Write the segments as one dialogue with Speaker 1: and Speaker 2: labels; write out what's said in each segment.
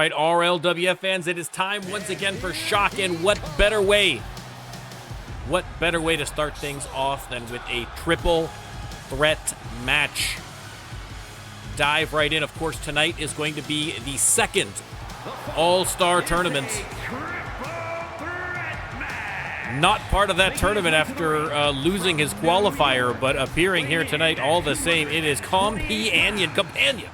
Speaker 1: right, RLWF fans, it is time once again for Shock, and what better way? What better way to start things off than with a triple threat match? Dive right in. Of course, tonight is going to be the second All-Star Tournament. Not part of that tournament after losing his qualifier, but appearing here tonight all the same. It is Companion.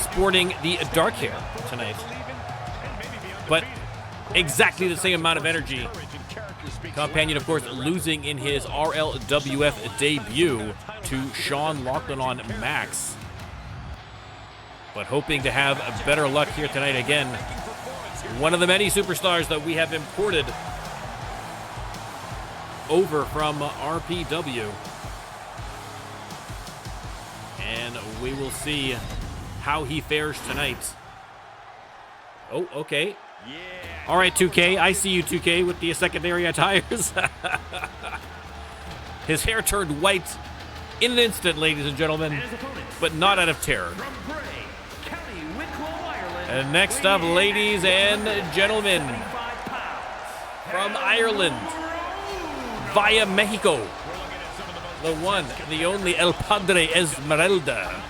Speaker 1: Sporting the dark hair tonight. But exactly the same amount of energy. Companion, of course, losing in his RLWF debut to Sean Laughlin on Max. But hoping to have better luck here tonight again. One of the many superstars that we have imported over from RPW. And we will see how he fares tonight. Oh, okay. Yeah. All right, 2K. I see you, 2K, with the secondary attires. His hair turned white in an instant, ladies and gentlemen, but not out of terror. And next up, ladies and gentlemen, from Ireland, via Mexico, the one, the only El Padre Esmeralda.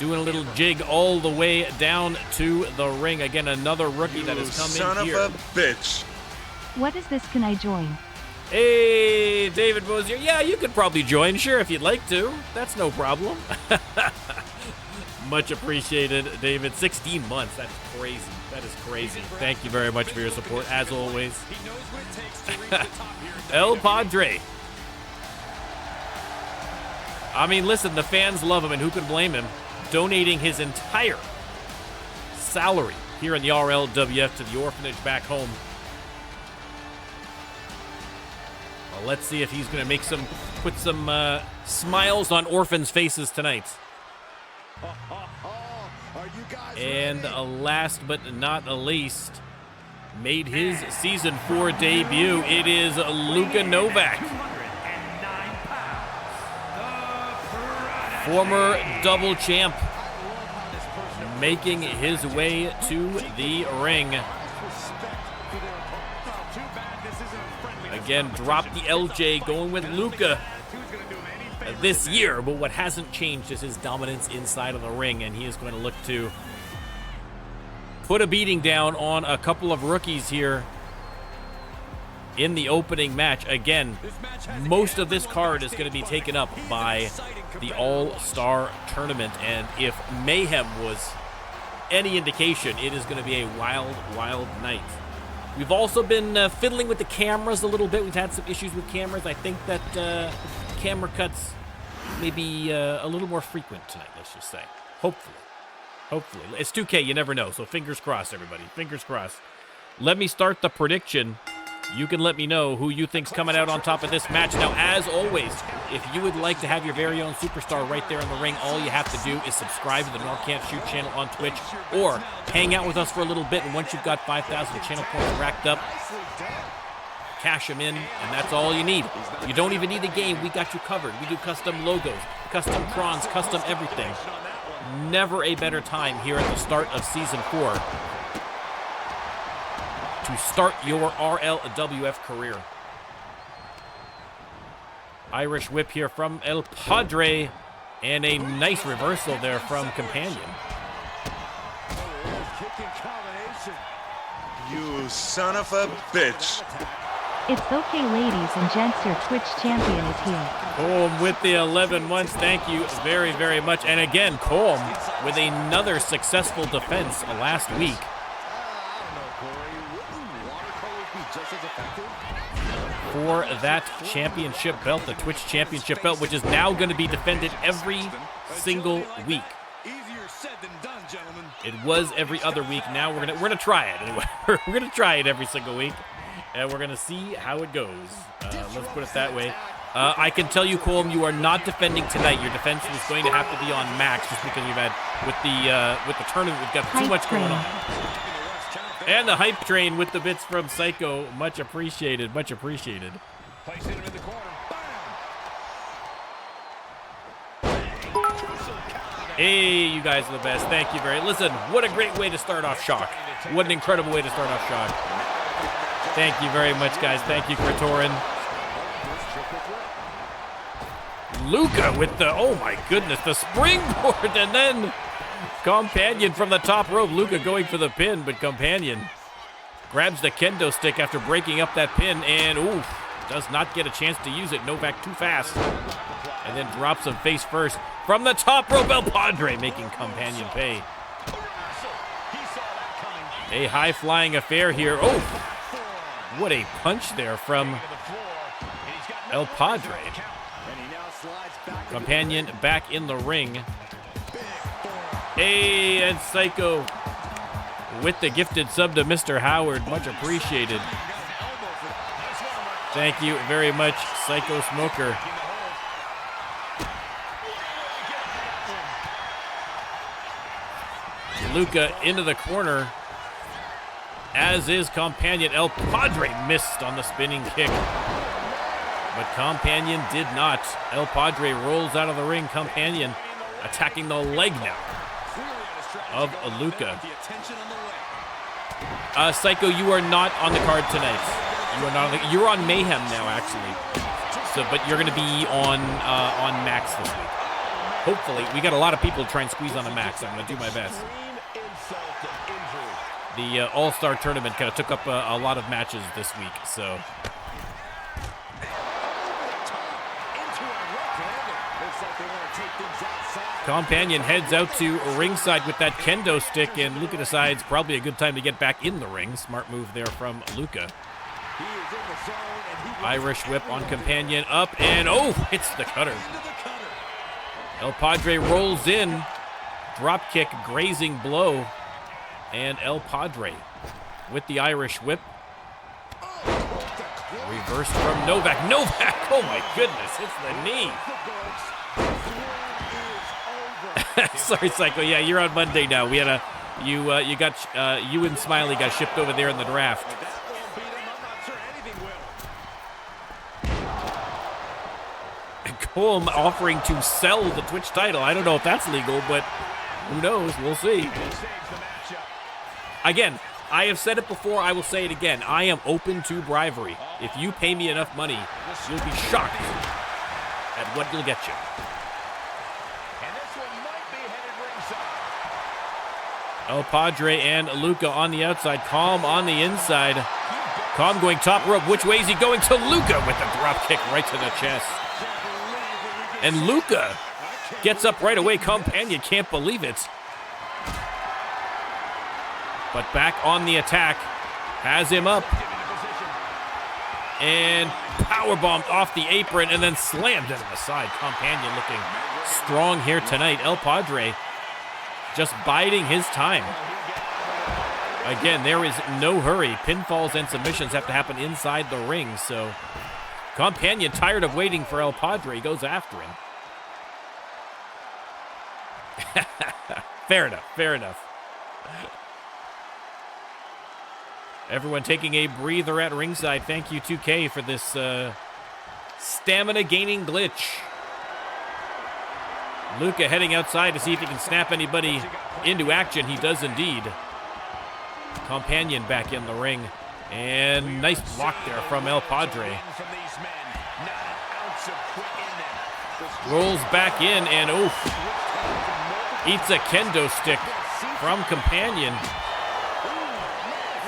Speaker 1: Doing a little jig all the way down to the ring. Again, another rookie that has come in here.
Speaker 2: Son of a bitch.
Speaker 3: What is this? Can I join?
Speaker 1: Hey, David Bozier. Yeah, you could probably join, sure, if you'd like to. That's no problem. Much appreciated, David. 16 months. That's crazy. That is crazy. Thank you very much for your support, as always. El Padre. I mean, listen, the fans love him, and who can blame him? Donating his entire salary here in the RLWF to the orphanage back home. Well, let's see if he's going to make put some smiles on orphans' faces tonight. And last but not least, made his season 4 debut. It is Luka Novak. Former double champ, making his way to the ring. Again, dropped the LJ, going with Luka this year, but what hasn't changed is his dominance inside of the ring, and he is going to look to put a beating down on a couple of rookies here in the opening match. Again, most of this card is going to be taken up by the All-Star Tournament, and if Mayhem was any indication, it is going to be a wild, wild night. We've also been fiddling with the cameras a little bit. We've had some issues with cameras. I think that camera cuts may be a little more frequent tonight, let's just say. Hopefully. Hopefully. It's 2K, you never know, so fingers crossed, everybody. Fingers crossed. Let me start the prediction. You can let me know who you think's coming out on top of this match. Now, as always, if you would like to have your very own superstar right there in the ring, all you have to do is subscribe to the NormCantShoot channel on Twitch, or hang out with us for a little bit, and once you've got 5,000 channel points racked up, cash them in, and that's all you need. You don't even need the game. We got you covered. We do custom logos, custom trons, custom everything. Never a better time here at the start of Season 4 to start your RLWF career. Irish whip here from El Padre, and a nice reversal there from Companion.
Speaker 2: You son of a bitch.
Speaker 3: It's okay, ladies and gents, your Twitch champion is here.
Speaker 1: Colm with the 11 months. Thank you very, very much. And again, Colm with another successful defense last week. For that championship belt, the Twitch championship belt, which is now going to be defended every single week. It was every other week. Now we're gonna try it anyway. We're gonna try it every single week, and we're gonna see how it goes. Let's put it that way. I can tell you, Colm, you are not defending tonight. Your defense is going to have to be on max, just because we've had with the tournament, we've got too much going on. And the hype train with the bits from Psycho. Much appreciated. Much appreciated. Placing him in the corner. Hey, you guys are the best. Thank you very much. Listen, what a great way to start off Shock. What an incredible way to start off Shock. Thank you very much, guys. Thank you, Kratorin. Luca with the, oh my goodness, the springboard, and then Companion from the top rope. Luca going for the pin, but Companion grabs the kendo stick after breaking up that pin, and oof, does not get a chance to use it. Novak too fast, and then drops him face first from the top rope. El Padre making Companion pay. A high-flying affair here. Oh, what a punch there from El Padre. Companion back in the ring. Hey, and Psycho with the gifted sub to Mr. Howard. Much appreciated. Thank you very much, Psycho Smoker. Luca into the corner, as is Companion. El Padre missed on the spinning kick, but Companion did not. El Padre rolls out of the ring. Companion attacking the leg now of Luca. Psycho, you are not on the card tonight. You are not. You're on Mayhem now, actually. So, but you're going to be on Max this week. Hopefully, we got a lot of people to try and squeeze on the Max. I'm going to do my best. The All-Star Tournament kind of took up a lot of matches this week, so. Companion heads out to ringside with that kendo stick, and Luca decides probably a good time to get back in the ring. Smart move there from Luca. Irish whip on Companion, up, and oh, hits the cutter. El Padre rolls in, drop kick, grazing blow, and El Padre with the Irish whip. Reversed from Novak. Novak, oh my goodness, hits the knee. Sorry, Psycho. Yeah, you're on Monday now. We had you and Smiley got shipped over there in the draft. Colm offering to sell the Twitch title. I don't know if that's legal, but who knows? We'll see. Again, I have said it before. I will say it again. I am open to bribery. If you pay me enough money, you'll be shocked at what it'll get you. El Padre and Luca on the outside. Calm on the inside. Calm going top rope. Which way is he going? To Luca with the drop kick right to the chest. And Luca gets up right away. Companion can't believe it. But back on the attack. Has him up. And powerbombed off the apron and then slammed into the side. Companion looking strong here tonight. El Padre just biding his time. Again, there is no hurry. Pinfalls and submissions have to happen inside the ring, so Companion, tired of waiting for El Padre, goes after him. Fair enough, fair enough. Everyone taking a breather at ringside. Thank you, 2K, for this stamina gaining glitch. Luca heading outside to see if he can snap anybody into action. He does indeed. Companion back in the ring. And nice block there from El Padre. Rolls back in and oof. Eats a kendo stick from Companion.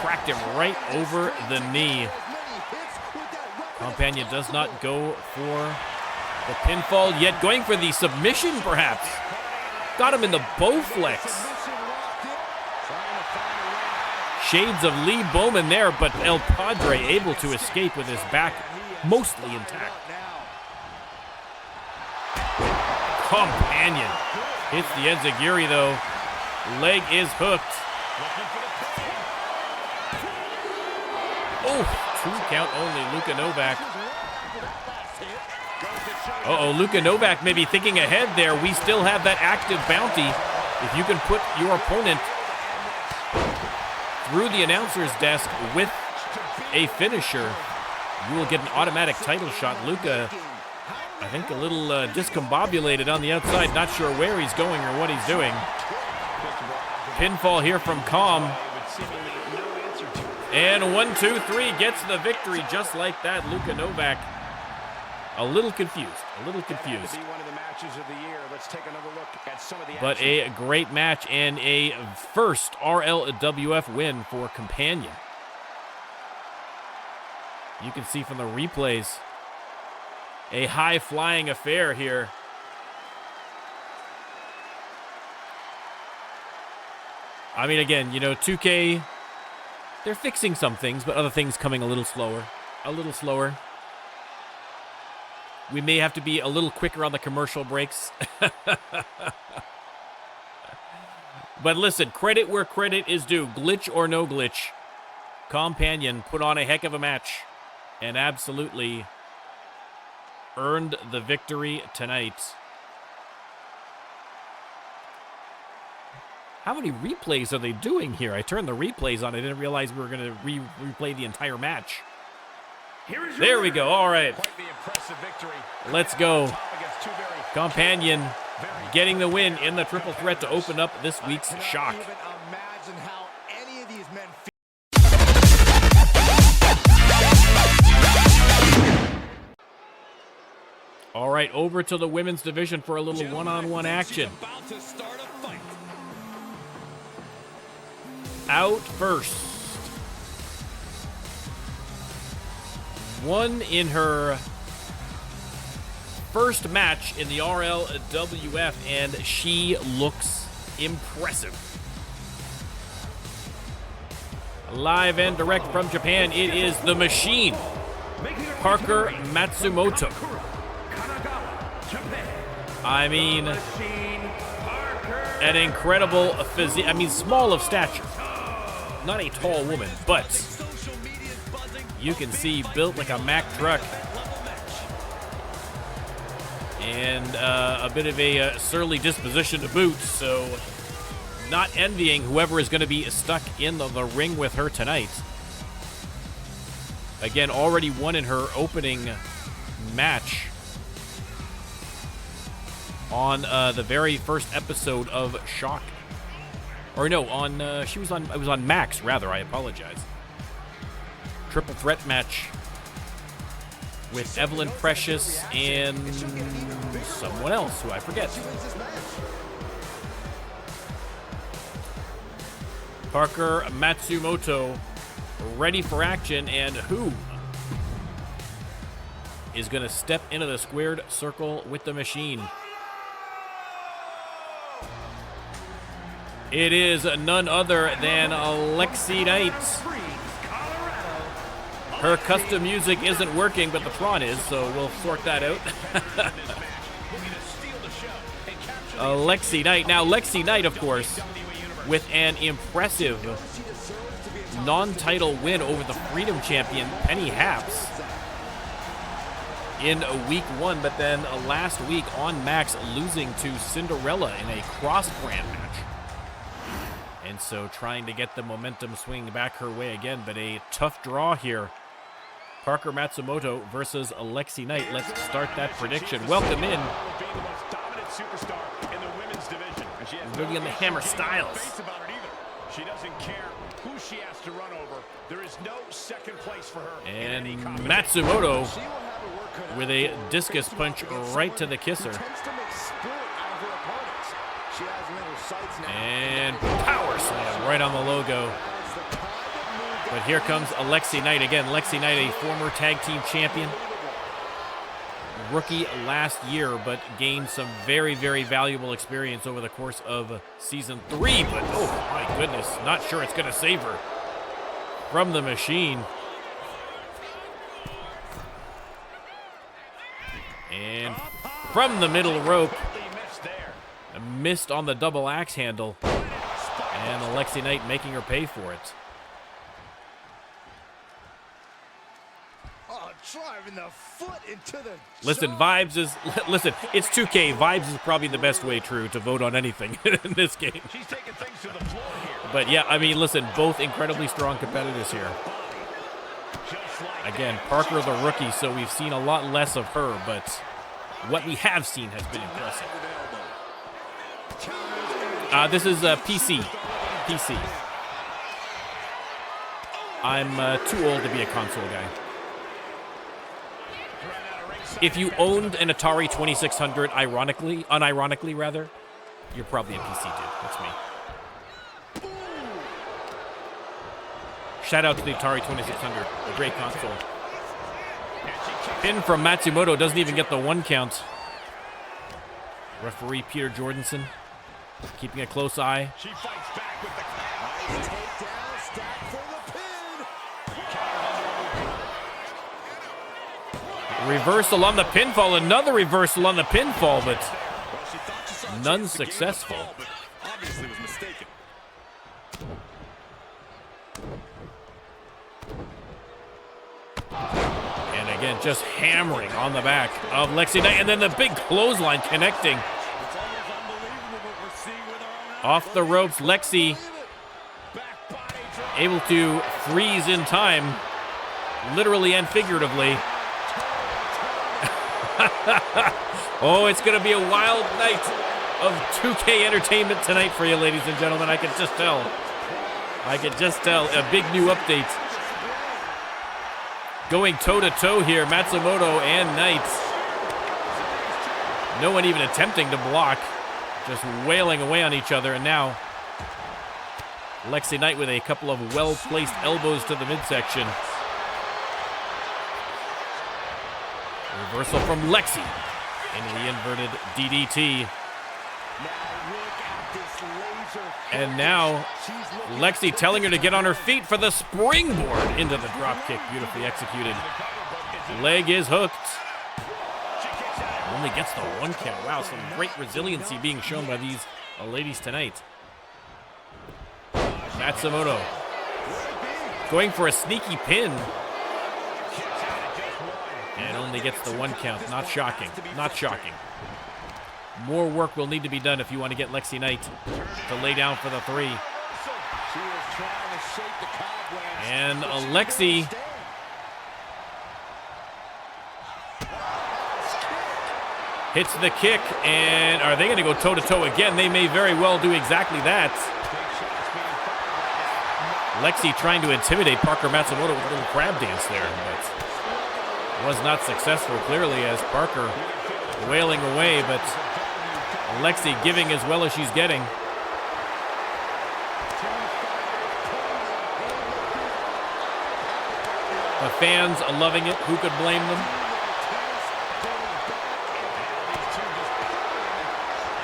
Speaker 1: Cracked him right over the knee. Companion does not go for the pinfall yet, going for the submission perhaps. Got him in the Bowflex. Shades of Lee Bowman there, but El Padre able to escape with his back mostly intact. Companion hits the enziguri though. Leg is hooked. Oh, 2 count only. Luca Novak. Uh-oh, Luca Novak may be thinking ahead there. We still have that active bounty. If you can put your opponent through the announcer's desk with a finisher, you will get an automatic title shot. Luca, I think a little discombobulated on the outside. Not sure where he's going or what he's doing. Pinfall here from CAW. And 1, 2, 3 gets the victory just like that. Luka Novak a little confused. But a great match and a first RLWF win for Companion. You can see from the replays, a high-flying affair here. I mean, again, you know, 2K, they're fixing some things, but other things coming a little slower. We may have to be a little quicker on the commercial breaks. But listen, credit where credit is due. Glitch or no glitch, Companion put on a heck of a match and absolutely earned the victory tonight. How many replays are they doing here? I turned the replays on. I didn't realize we were going to replay the entire match. There we go. All right. Let's go. Companion getting the win in the triple threat to open up this week's Shock. All right, over to the women's division for a little one-on-one action. Out first. Won in her first match in the RLWF, and she looks impressive. Live and direct from Japan, it is the Machine, Parker Matsumoto. I mean, an incredible physique. I mean, small of stature. Not a tall woman, but you can see built like a Mack truck. And a bit of a surly disposition to boot, so not envying whoever is going to be stuck in the ring with her tonight. Again, already won in her opening match on the very first episode of Shock. Or no, on it was on Max rather, I apologize. Triple threat match with Evelyn Precious and someone else who I forget. Parker Matsumoto ready for action, and who is going to step into the squared circle with the Machine? It is none other than Lexi Knight. Her custom music isn't working, but the Tron is, so we'll sort that out. Lexi Knight. Now, Lexi Knight, of course, with an impressive non-title win over the Freedom Champion, Penny Haps, in week 1, but then last week on Max losing to Cinderella in a cross-brand match. And so trying to get the momentum swinging back her way again, but a tough draw here. Parker Matsumoto versus Lexi Knight. Let's start that prediction. Welcome in. Moving on the Hammer Styles.
Speaker 4: She doesn't care who she has to run over. There is no second place for her.
Speaker 1: And Matsumoto with a discus punch right to the kisser. And power slam right on the logo. But here comes Lexi Knight again. Lexi Knight, a former tag team champion. Rookie last year, but gained some very, very valuable experience over the course of season 3. But, oh my goodness, not sure it's going to save her from the Machine. And from the middle rope, missed on the double axe handle. And Lexi Knight making her pay for it.
Speaker 4: Driving the foot into the
Speaker 1: listen, Vibes is... Listen, it's 2K. Vibes is probably the best way, True, to vote on anything in this game.
Speaker 4: She's taking things to the floor here.
Speaker 1: But yeah, I mean, listen, both incredibly strong competitors here. Again, Parker the rookie, so we've seen a lot less of her, but what we have seen has been impressive. This is PC. PC. I'm too old to be a console guy. If you owned an Atari 2600, unironically rather, you're probably a PC dude. That's me. Shout out to the Atari 2600, a great console. Pin from Matsumoto, doesn't even get the 1 count. Referee Peter Jordanson keeping a close eye.
Speaker 4: She fights back with the nice takedown, stack for the pin.
Speaker 1: Reversal on the pinfall, another reversal on the pinfall, but none successful.
Speaker 4: Obviously was mistaken.
Speaker 1: And again, just hammering on the back of Lexi Knight, and then the big clothesline connecting. Off the ropes, Lexi able to freeze in time, literally and figuratively. Oh, it's going to be a wild night of 2K entertainment tonight for you, ladies and gentlemen. I can just tell. I can just tell. A big new update. Going toe-to-toe here, Matsumoto and Knight. No one even attempting to block. Just wailing away on each other. And now, Lexi Knight with a couple of well-placed elbows to the midsection. Reversal from Lexi into the inverted DDT. And now, Lexi telling her to get on her feet for the springboard into the dropkick. Beautifully executed. Leg is hooked. Only gets the 1 count. Wow, some great resiliency being shown by these ladies tonight. Matsumoto going for a sneaky pin. And only gets the 1 count. Not shocking. Not shocking. More work will need to be done if you want to get Lexi Knight to lay down for the 3. And Lexi hits the kick, and are they going to go toe-to-toe again? They may very well do exactly that. Lexi trying to intimidate Parker Matsumoto with a little crab dance there, but was not successful, clearly, as Parker wailing away, but Lexi giving as well as she's getting. The fans are loving it. Who could blame them?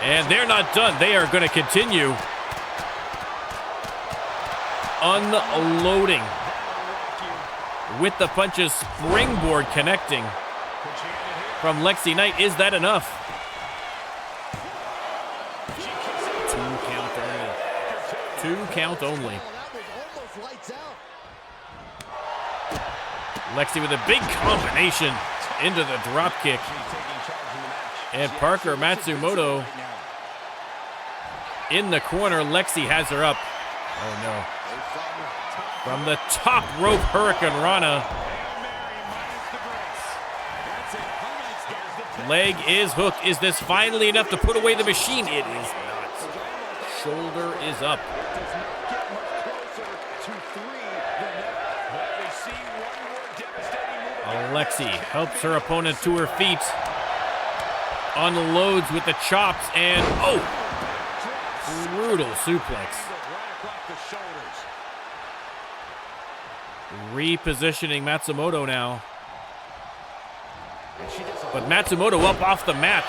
Speaker 1: And they're not done. They are going to continue unloading with the punches. Springboard connecting from Lexi Knight. Is that enough? 2 count only. Lexi with a big combination into the drop kick. And Parker Matsumoto in the corner. Lexi has her up. Oh no. From the top rope, Hurricane Rana. Leg is hooked. Is this finally enough to put away the machine? It is not. Shoulder is up. Lexi helps her opponent to her feet. Unloads with the chops and, oh! Brutal suplex. Repositioning Matsumoto now. But Matsumoto up off the mat.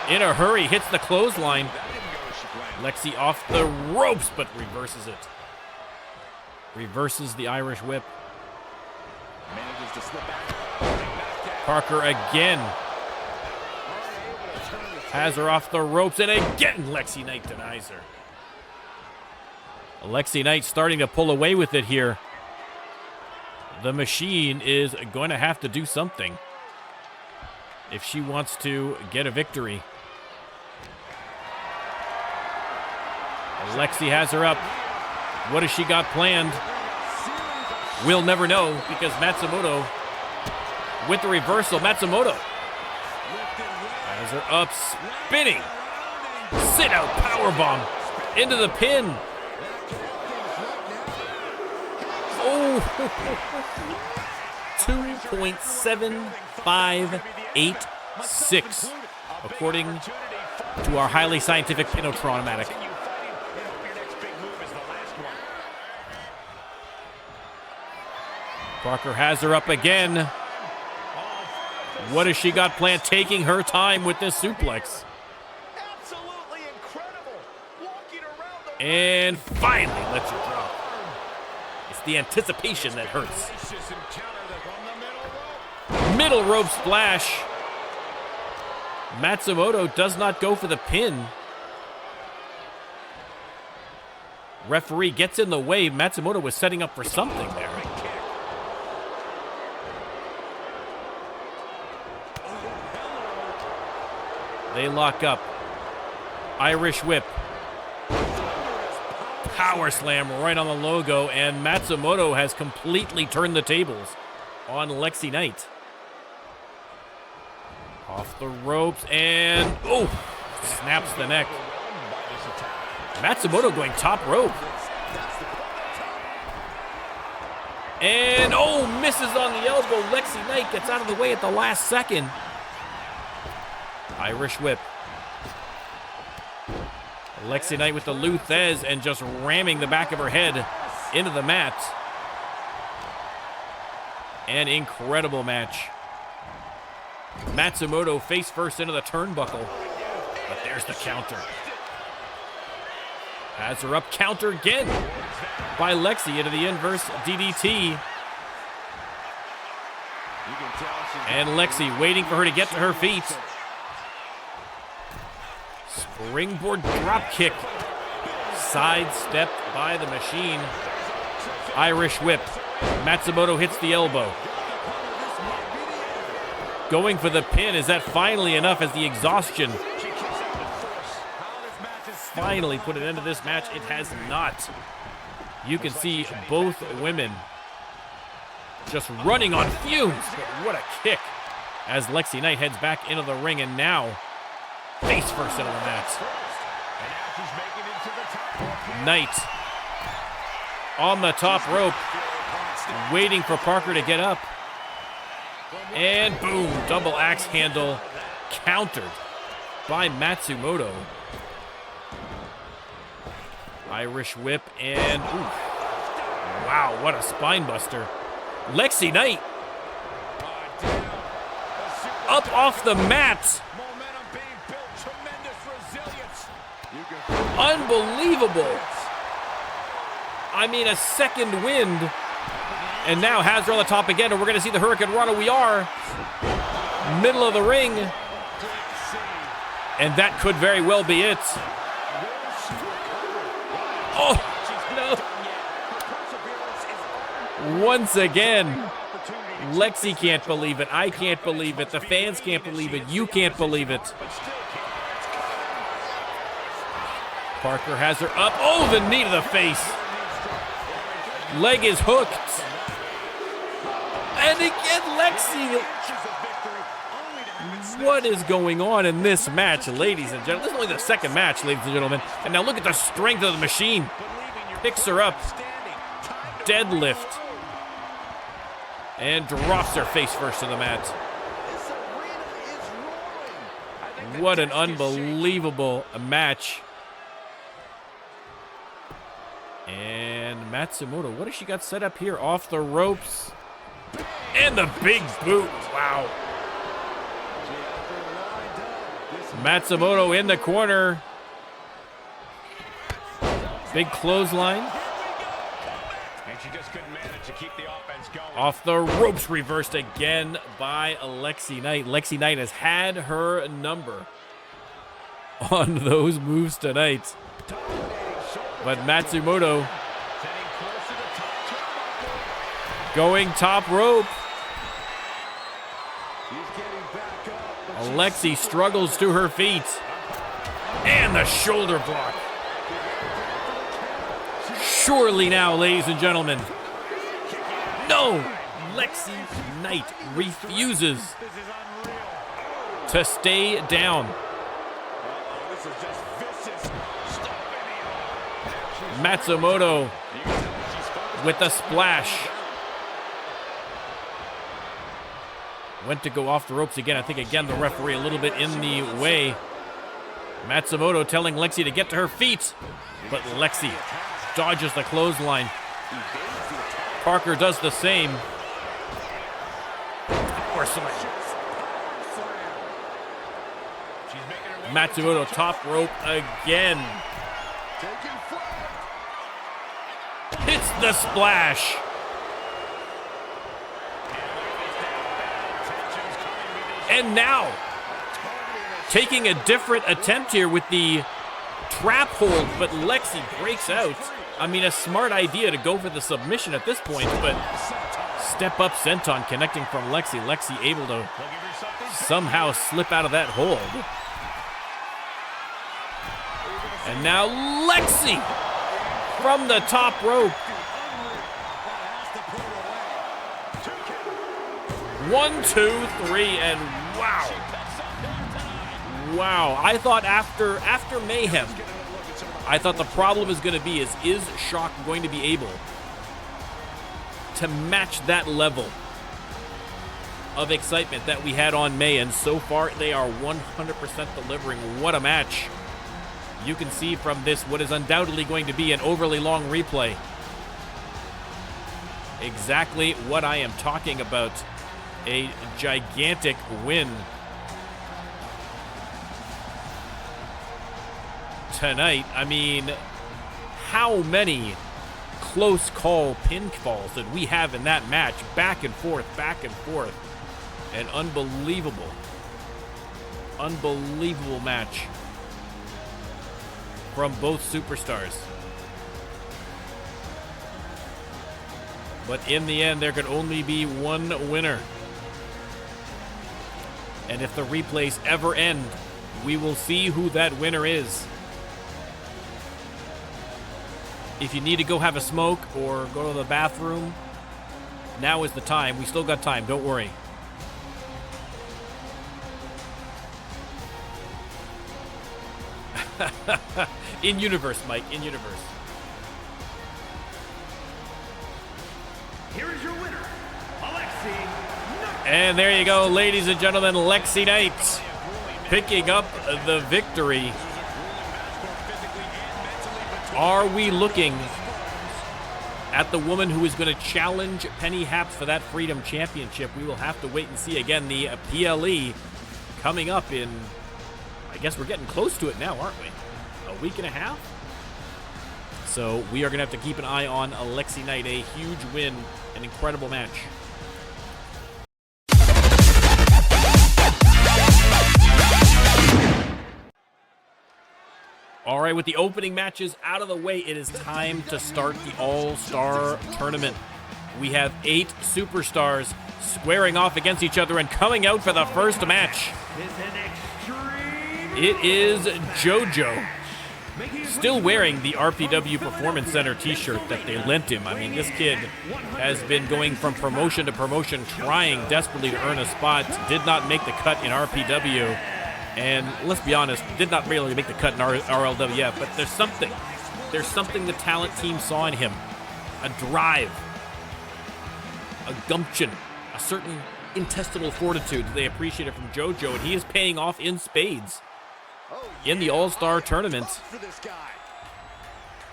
Speaker 1: In a hurry, hits the clothesline. Lexi off the ropes, but reverses it. Reverses the Irish whip. Parker again has her off the ropes, and again Lexi Knight denies her. Lexi Knight starting to pull away with it here. The machine is going to have to do something if she wants to get a victory. Lexi has her up. What has she got planned? We'll never know, because Matsumoto with the reversal. Matsumoto Has her up, spinning. Sit out powerbomb into the pin. Oh, 2.756 according to our highly scientific Pinotronomatic. Parker has her up again. What has she got planned? Taking her time with this suplex.
Speaker 4: Absolutely incredible. Walking around the
Speaker 1: And finally lets her drop. It's the anticipation that hurts. Middle rope splash. Matsumoto does not go for the pin. Referee gets in the way. Matsumoto was setting up for something there. They lock up. Irish whip. Power slam right on the logo, and Matsumoto has completely turned the tables on Lexi Knight. Off the ropes, and oh, snaps the neck. Matsumoto going top rope. And oh, misses on the elbow. Lexi Knight gets out of the way at the last second. Irish whip. Lexi Knight with the Luthez and just ramming the back of her head into the mat. An incredible match. Matsumoto face first into the turnbuckle. But there's the counter. Has her up, counter again by Lexi into the inverse DDT. And Lexi waiting for her to get to her feet. Springboard drop kick. Sidestepped by the machine. Irish whip. Matsumoto hits the elbow. Going for the pin. Is that finally enough as the exhaustion finally put an end to this match? It has not. You can see both women just running on fumes. But what a kick as Lexi Knight heads back into the ring, and now face first into the mat. Knight on the top rope, waiting for Parker to get up. And boom, double axe handle countered by Matsumoto. Irish whip and ooh. Wow, what a spine buster. Lexi Knight up off the mat. Unbelievable. I mean, a second wind. And now has her on the top again, and we're going to see the Hurricane Rana. We are middle of the ring. And that could very well be it. Oh, no. Once again, Lexi can't believe it. I can't believe it. The fans can't believe it. You can't believe it. Parker has her up. Oh, the knee to the face. Leg is hooked. And again, Lexi. What is going on in this match, ladies and gentlemen? This is only the second match, ladies and gentlemen. And now look at the strength of the machine. Picks her up. Deadlift. And drops her face first to the mat. What an unbelievable match. And Matsumoto, what has she got set up here? Off the ropes. And the big boot. Wow. Matsumoto in the corner. Big clothesline.
Speaker 4: And she just couldn't manage to keep the offense going.
Speaker 1: Off the ropes, reversed again by Lexi Knight. Lexi Knight has had her number on those moves tonight. But Matsumoto going top rope. Lexi struggles to her feet. And the shoulder block. Surely now, ladies and gentlemen. No! Lexi Knight refuses to stay down.
Speaker 4: This is just vicious.
Speaker 1: Matsumoto with the splash. Went to go off the ropes again. I think, again, the referee a little bit in the way. Matsumoto telling Lexi to get to her feet, but Lexi dodges the clothesline. Parker does the same. Matsumoto top rope again. Hits the splash. And now, taking a different attempt here with the trap hold, but Lexi breaks out. I mean, a smart idea to go for the submission at this point, but step up senton connecting from Lexi. Lexi able to somehow slip out of that hold. And now Lexi from the top rope. 1, 2, 3, and wow. Wow, I thought after Mayhem, I thought the problem is going to be is Shock going to be able to match that level of excitement that we had on May, and so far they are 100% delivering. What a match. You can see from this what is undoubtedly going to be an overly long replay. Exactly what I am talking about. A gigantic win tonight. I mean, how many close call pinfalls did we have in that match? Back and forth, An unbelievable match from both superstars. But in the end, there could only be one winner. And if the replays ever end, we will see who that winner is. If you need to go have a smoke or go to the bathroom, now is the time. We still got time, don't worry. In universe, Mike, in universe.
Speaker 4: Here is your winner, Lexi Knight.
Speaker 1: And there you go, ladies and gentlemen, Lexi Knight picking up the victory. Are we looking at the woman who is going to challenge Penny Haps for that Freedom Championship? We will have to wait and see. Again, the PLE coming up in, I guess we're getting close to it now, aren't we? A week and a half? So we are going to have to keep an eye on Lexi Knight. A huge win, an incredible match. All right, with the opening matches out of the way, it is time to start the All-Star Tournament. We have 8 superstars squaring off against each other and coming out for the first match. It is JoJo, still wearing the RPW Performance Center t-shirt that they lent him. I mean, this kid has been going from promotion to promotion, trying desperately to earn a spot. Did not make the cut in RPW. And let's be honest, did not really make the cut in RLWF, but there's something the talent team saw in him. A drive, a gumption, a certain intestinal fortitude that they appreciated from JoJo, and he is paying off in spades in the All-Star Tournament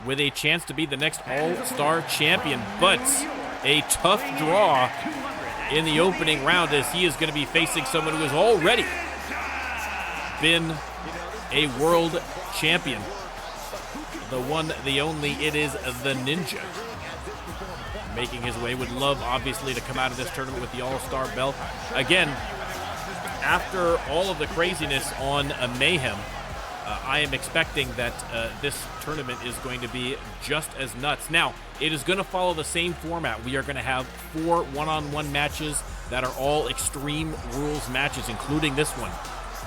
Speaker 1: with a chance to be the next All-Star champion, but a tough draw in the opening round as he is going to be facing someone who has already been a world champion. The one, the only, it is the Ninja. Making his way, would love obviously to come out of this tournament with the All-Star belt. Again, after all of the craziness on Mayhem, I am expecting that this tournament is going to be just as nuts. Now, it is going to follow the same format. We are going to have 4 one-on-one matches that are all Extreme Rules matches, including this one.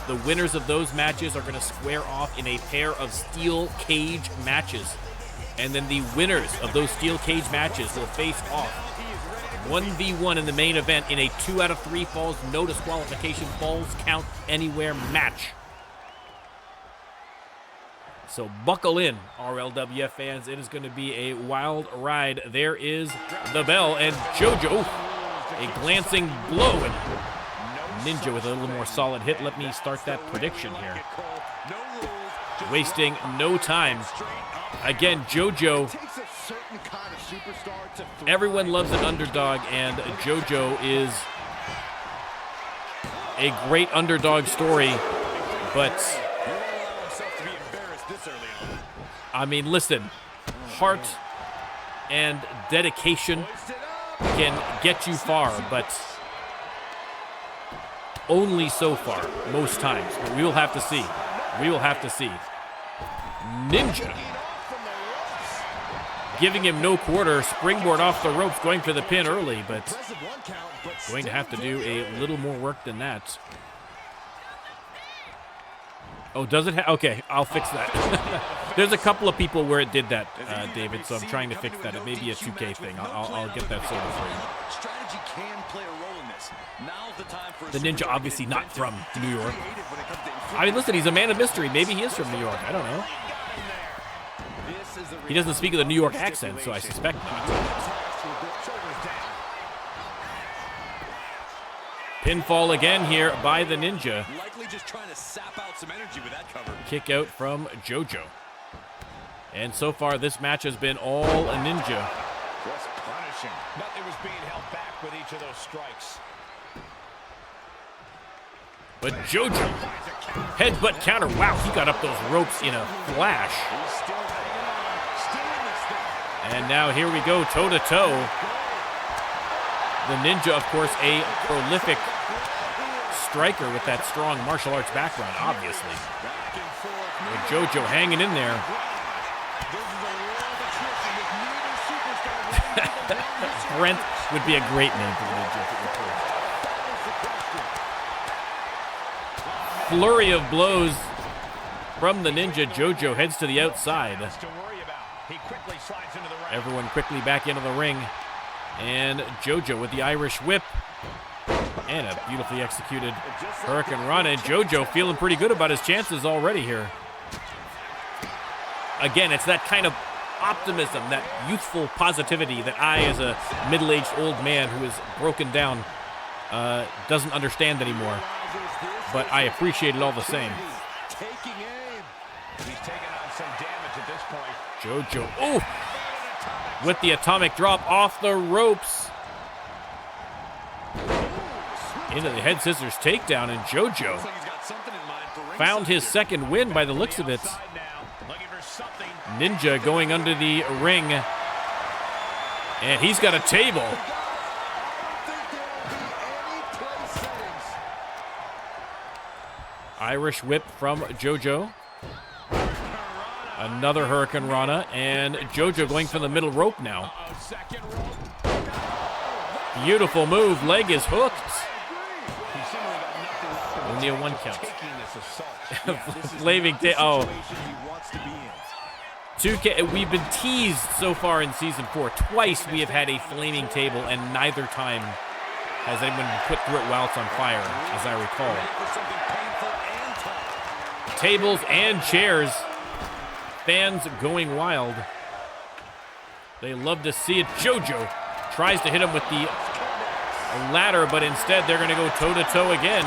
Speaker 1: The winners of those matches are going to square off in a pair of steel cage matches. And then the winners of those steel cage matches will face off 1v1 in the main event in a 2 out of 3 falls, no disqualification, falls count anywhere match. So buckle in, RLWF fans. It is going to be a wild ride. There is the bell, and JoJo, a glancing blow, and Ninja with a little more solid hit. Let me start that prediction here. Wasting no time. Again, JoJo, everyone loves an underdog, and JoJo is a great underdog story, but I mean, listen, heart and dedication can get you far, but only so far, most times. But we will have to see. We will have to see. Ninja giving him no quarter, springboard off the ropes, going for the pin early, but going to have to do a little more work than that. Oh, does it? Okay, I'll fix that. There's a couple of people where it did that, David, so I'm trying to fix that. It may be a 2K thing. I'll get that sorted for you. The Ninja obviously not from New York. I mean, listen, he's a man of mystery. Maybe he is from New York. I don't know. He doesn't speak with a New York accent, so I suspect not. Pinfall again here by the Ninja.
Speaker 4: Likely just trying to sap out some energy with that cover.
Speaker 1: Kick out from JoJo. And so far, this match has been all a Ninja.
Speaker 4: Just punishing. Nothing was being held back with each of those strikes.
Speaker 1: But JoJo, headbutt counter. Wow, he got up those ropes in a flash. And now here we go, toe-to-toe. The Ninja, of course, a prolific striker with that strong martial arts background, obviously. But JoJo hanging in there. Brent would be a great name for the Ninja. Flurry of blows from the Ninja. JoJo heads to the outside. Everyone quickly back into the ring. And JoJo with the Irish whip. And a beautifully executed Hurricane Rana. And JoJo feeling pretty good about his chances already here. Again, it's that kind of optimism, that youthful positivity that I, as a middle-aged old man who is broken down, doesn't understand anymore. But I appreciate it all the same. JoJo, oh! With the atomic drop off the ropes. Into the head scissors takedown, and JoJo found his second win by the looks of it. Ninja going under the ring. And he's got a table. Irish whip from JoJo. Another Hurricane Rana, and JoJo going for the middle rope now. Beautiful move, leg is hooked. Only a 1 count. Flaming oh. 2K, we've been teased so far in Season 4. Twice we have had a flaming table, and neither time has anyone put through it while it's on fire, as I recall. Tables and chairs. Fans going wild. They love to see it. JoJo tries to hit him with the ladder, but instead they're going to go toe-to-toe again.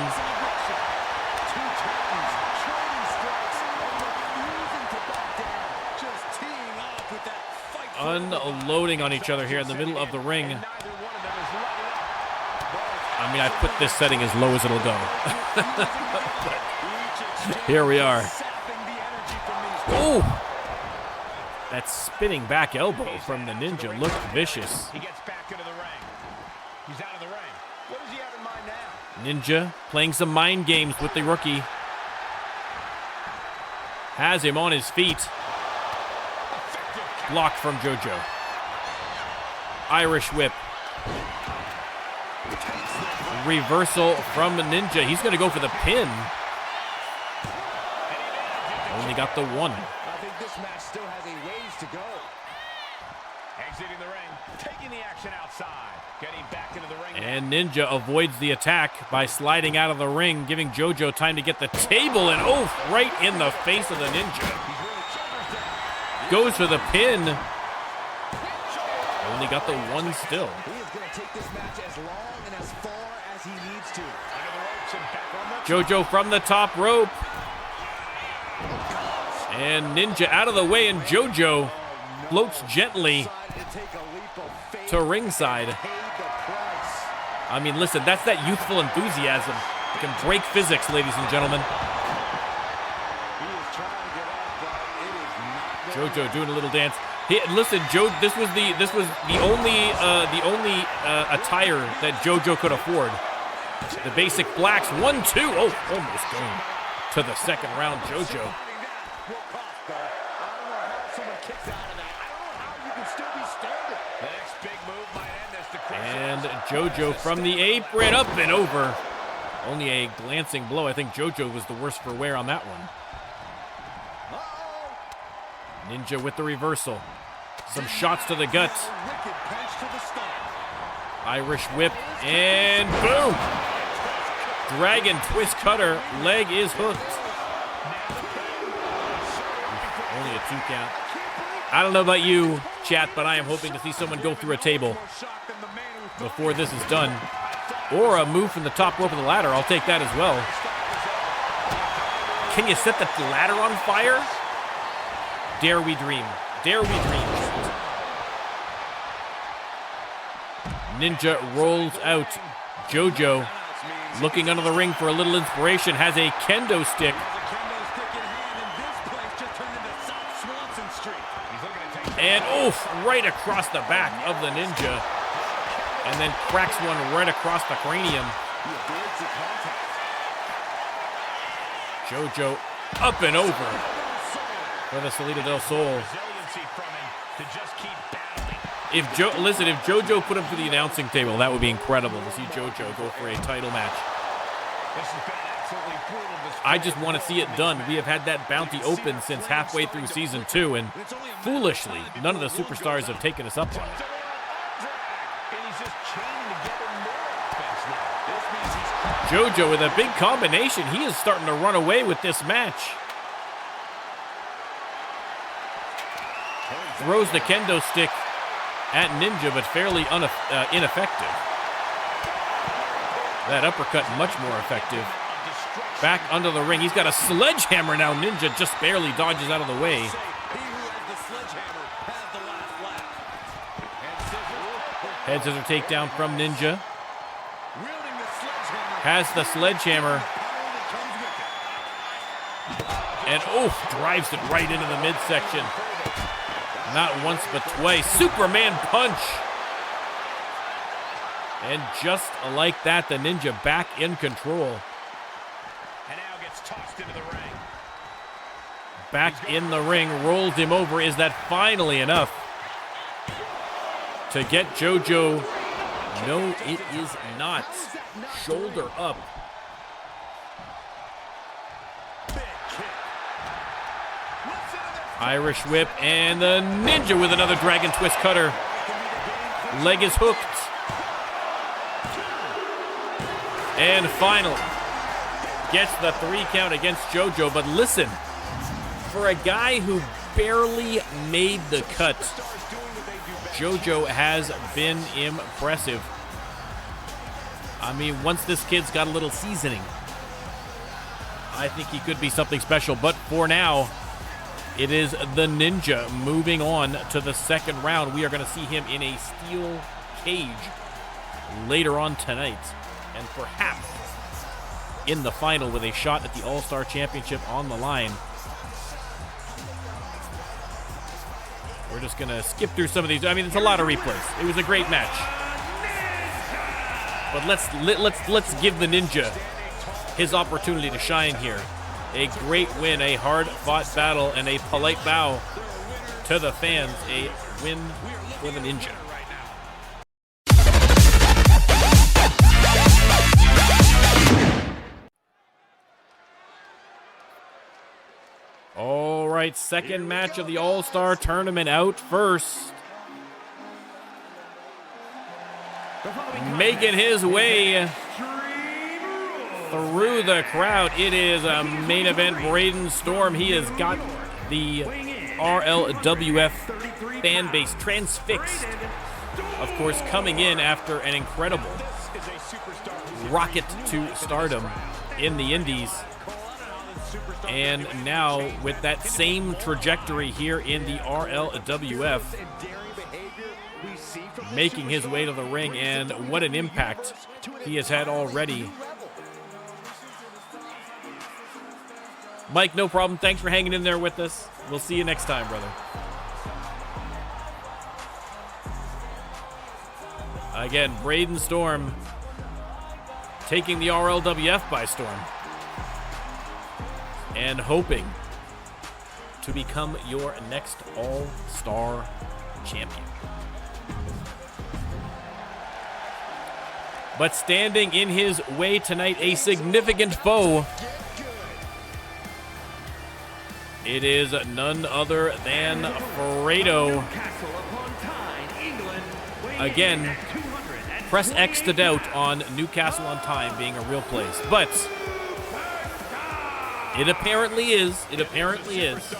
Speaker 1: Unloading on each other here in the middle of the ring. I mean, I put this setting as low as it'll go. Here we are. Oh! That spinning back elbow from the Ninja looked vicious.
Speaker 4: He gets back into the ring. He's out of the ring. What does he have in mind now?
Speaker 1: Ninja playing some mind games with the rookie. Has him on his feet. Blocked from JoJo. Irish whip. Reversal from the Ninja. He's going to go for the pin. Only got the one.
Speaker 4: I think this match still has a ways to go. exiting the ring, taking the action outside, getting back into the ring.
Speaker 1: And Ninja avoids the attack by sliding out of the ring, giving JoJo time to get the table, and right in the face of the Ninja. Goes for the pin. Only got the one still.
Speaker 5: He is going to take this match as long and as far as he needs to.
Speaker 4: Under the ropes and back on the
Speaker 1: JoJo from the top rope. And Ninja out of the way, and JoJo floats gently to ringside. I mean, listen, that's that youthful enthusiasm. It can break physics, ladies and gentlemen. JoJo doing a little dance. Hey, listen, Joe. This was the only attire that JoJo could afford. The basic blacks. 1-2. Oh, almost going to the second round. JoJo. And JoJo from the apron, up and over. Only a glancing blow. I think JoJo was the worst for wear on that one. Ninja with the reversal. Some shots to the gut. Irish whip, and boom! Dragon twist cutter. Leg is hooked. Only a 2 count. I don't know about you, chat, but I am hoping to see someone go through a table before this is done. Or a move from the top rope of the ladder. I'll take that as well. Can you set the ladder on fire? Dare we dream. Dare we dream. Ninja rolls out. JoJo, looking under the ring for a little inspiration, has a kendo stick. And right across the back of the Ninja. And then cracks one right across the cranium. JoJo up and over for the Salida del Sol. If JoJo put him to the announcing table, that would be incredible to see JoJo go for a title match. I just want to see it done. We have had that bounty open since halfway through season 2, and foolishly, none of the superstars have taken us up on it. JoJo with a big combination. He is starting to run away with this match. Throws the kendo stick at Ninja, but fairly ineffective. That uppercut much more effective. Back under the ring. He's got a sledgehammer now. Ninja just barely dodges out of the way. Head scissor takedown from Ninja. Has the sledgehammer. And drives it right into the midsection. Not once, but twice. Superman punch. And just like that, the Ninja back in control.
Speaker 4: And now gets tossed into the ring.
Speaker 1: Back in the ring, rolls him over. Is that finally enough to get JoJo? No, it is not. Shoulder up. Irish whip, and the Ninja with another dragon twist cutter. Leg is hooked. And finally, gets the 3 count against JoJo. But listen, for a guy who barely made the cut, JoJo has been impressive. I mean, once this kid's got a little seasoning, I think he could be something special. But for now, it is the Ninja moving on to the second round. We are going to see him in a steel cage later on tonight, and perhaps in the final with a shot at the All-Star Championship on the line. We're just going to skip through some of these. I mean, it's a lot of replays. It was a great match. But let's give the Ninja his opportunity to shine here. A great win, a hard-fought battle, and a polite bow to the fans. A win for the Ninja. All right, second match of the All-Star Tournament out first. making his way through the crowd. It is a main event. Braden Storm, he has got the RLWF fan base transfixed. Of course, coming in after an incredible rocket to stardom in the Indies. And now with that same trajectory here in the RLWF, making his way to the ring, and what an impact he has had already. Mike, no problem. Thanks for hanging in there with us. We'll see you next time, brother. Again, Braden Storm taking the RLWF by storm and hoping to become your next All-Star champion. But standing in his way tonight, a significant foe. It is none other than Fredo. Again, press X to doubt on Newcastle on Time being a real place. But it apparently is. It apparently is.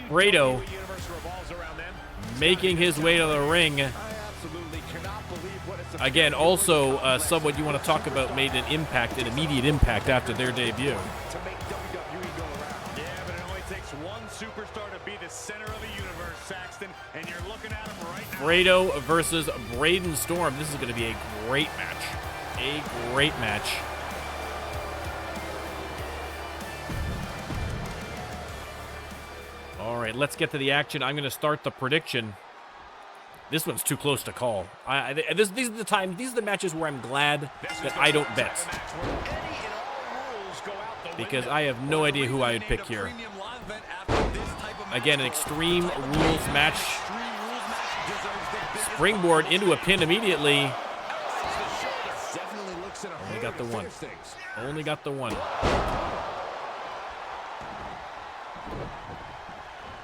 Speaker 1: Fredo making his way to the ring. Again, also someone you want to talk about made an impact, an immediate impact after their debut.
Speaker 4: Yeah, but it only takes one superstar to be the center of the universe, Saxton, and you're looking at him right now.
Speaker 1: Fredo versus Braden Storm. This is going to be a great match. A great match. All right, let's get to the action. I'm going to start the prediction. This one's too close to call. These are the matches where I'm glad that I don't bet, because I have no idea who I would pick here. Again, an Extreme Rules match. Springboard into a pin immediately. Only got the one. Only got the one.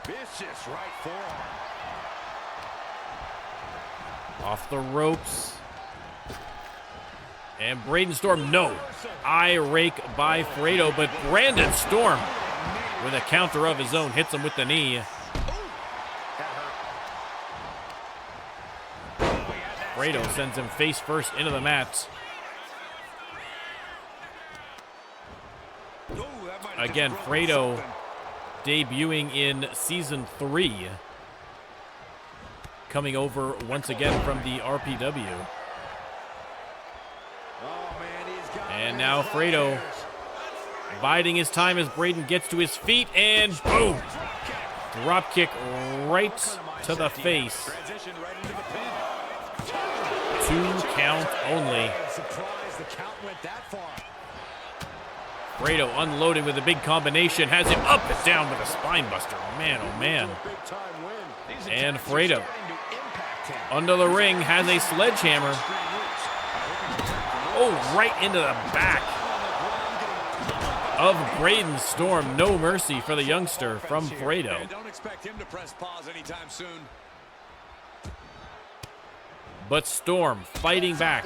Speaker 4: Vicious right forearm.
Speaker 1: Off the ropes. And Braden Storm, no. Eye rake by Fredo, but Brandon Storm, with a counter of his own, hits him with the knee. Fredo sends him face first into the mat. Again, Fredo debuting in Season 3. Coming over once again from the RPW. And now Fredo biding his time as Braden gets to his feet, and boom! Drop kick right to the face. 2 count only. Fredo unloading with a big combination, has him up and down with a spine buster. Man, oh man. And Fredo under the ring has a sledgehammer. Oh, right into the back of Braden Storm. No mercy for the youngster from Fredo.
Speaker 5: Don't expect him to press pause anytime soon.
Speaker 1: But Storm fighting back.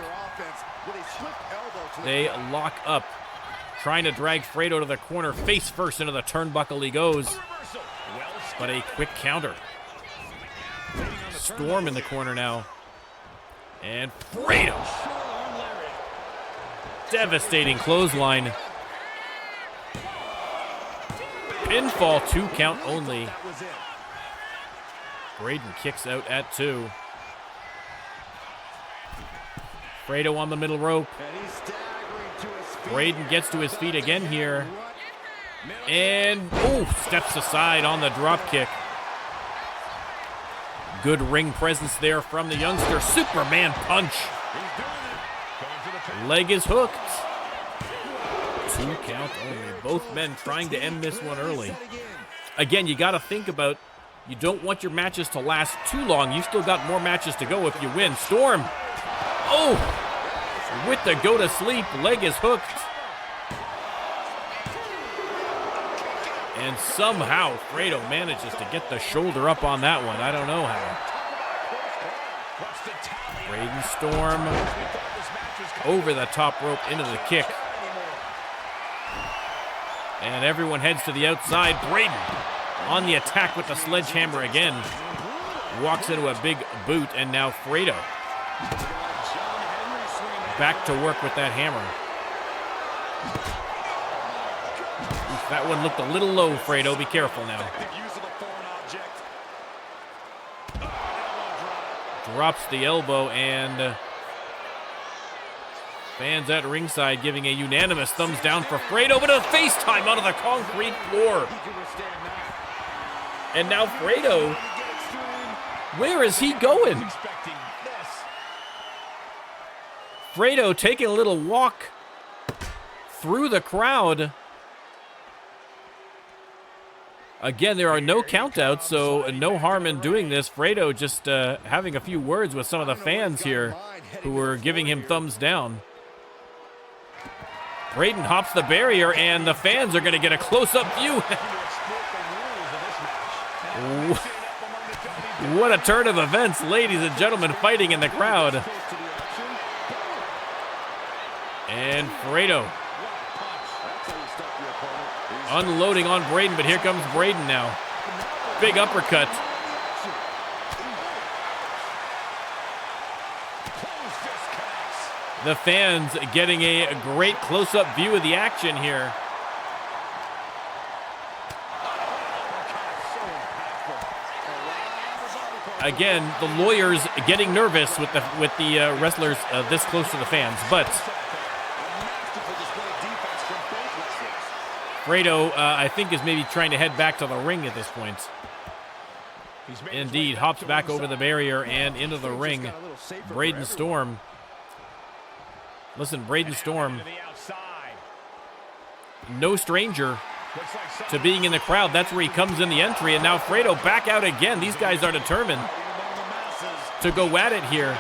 Speaker 1: They lock up, trying to drag Fredo to the corner. Face first into the turnbuckle he goes. But a quick counter. Storm in the corner now. And Fredo. Devastating clothesline. Pinfall, 2 count only. Braden kicks out at 2. Fredo on the middle rope. Braden gets to his feet again here. And, steps aside on the drop kick. Good ring presence there from the youngster. Superman punch. Leg is hooked. 2 count only. Both men trying to end this one early. Again, you got to think about, you don't want your matches to last too long. You've still got more matches to go if you win. Storm. With the go to sleep. Leg is hooked. And somehow Fredo manages to get the shoulder up on that one. I don't know how. Braden Storm over the top rope into the kick. And everyone heads to the outside. Braden on the attack with the sledgehammer again. Walks into a big boot, and now Fredo back to work with that hammer. Oof, that one looked a little low, Fredo. Be careful now. Drops the elbow, and fans at ringside giving a unanimous thumbs down for Fredo, but a FaceTime onto the concrete floor. And now Fredo, where is he going? Fredo taking a little walk through the crowd. Again, there are no countouts, so no harm in doing this. Fredo just having a few words with some of the fans here who were giving him thumbs down. Braden hops the barrier, and the fans are going to get a close-up view. What a turn of events, ladies and gentlemen, fighting in the crowd. And Fredo unloading on Braden, but here comes Braden now. Big uppercut. The fans getting a great close-up view of the action here. Again, the lawyers getting nervous with the wrestlers this close to the fans, but Fredo, I think, is maybe trying to head back to the ring at this point. Indeed, hops back over the barrier and into the ring. Braden Storm. Listen, Braden Storm, no stranger to being in the crowd. That's where he comes in the entry, and now Fredo back out again. These guys are determined to go at it here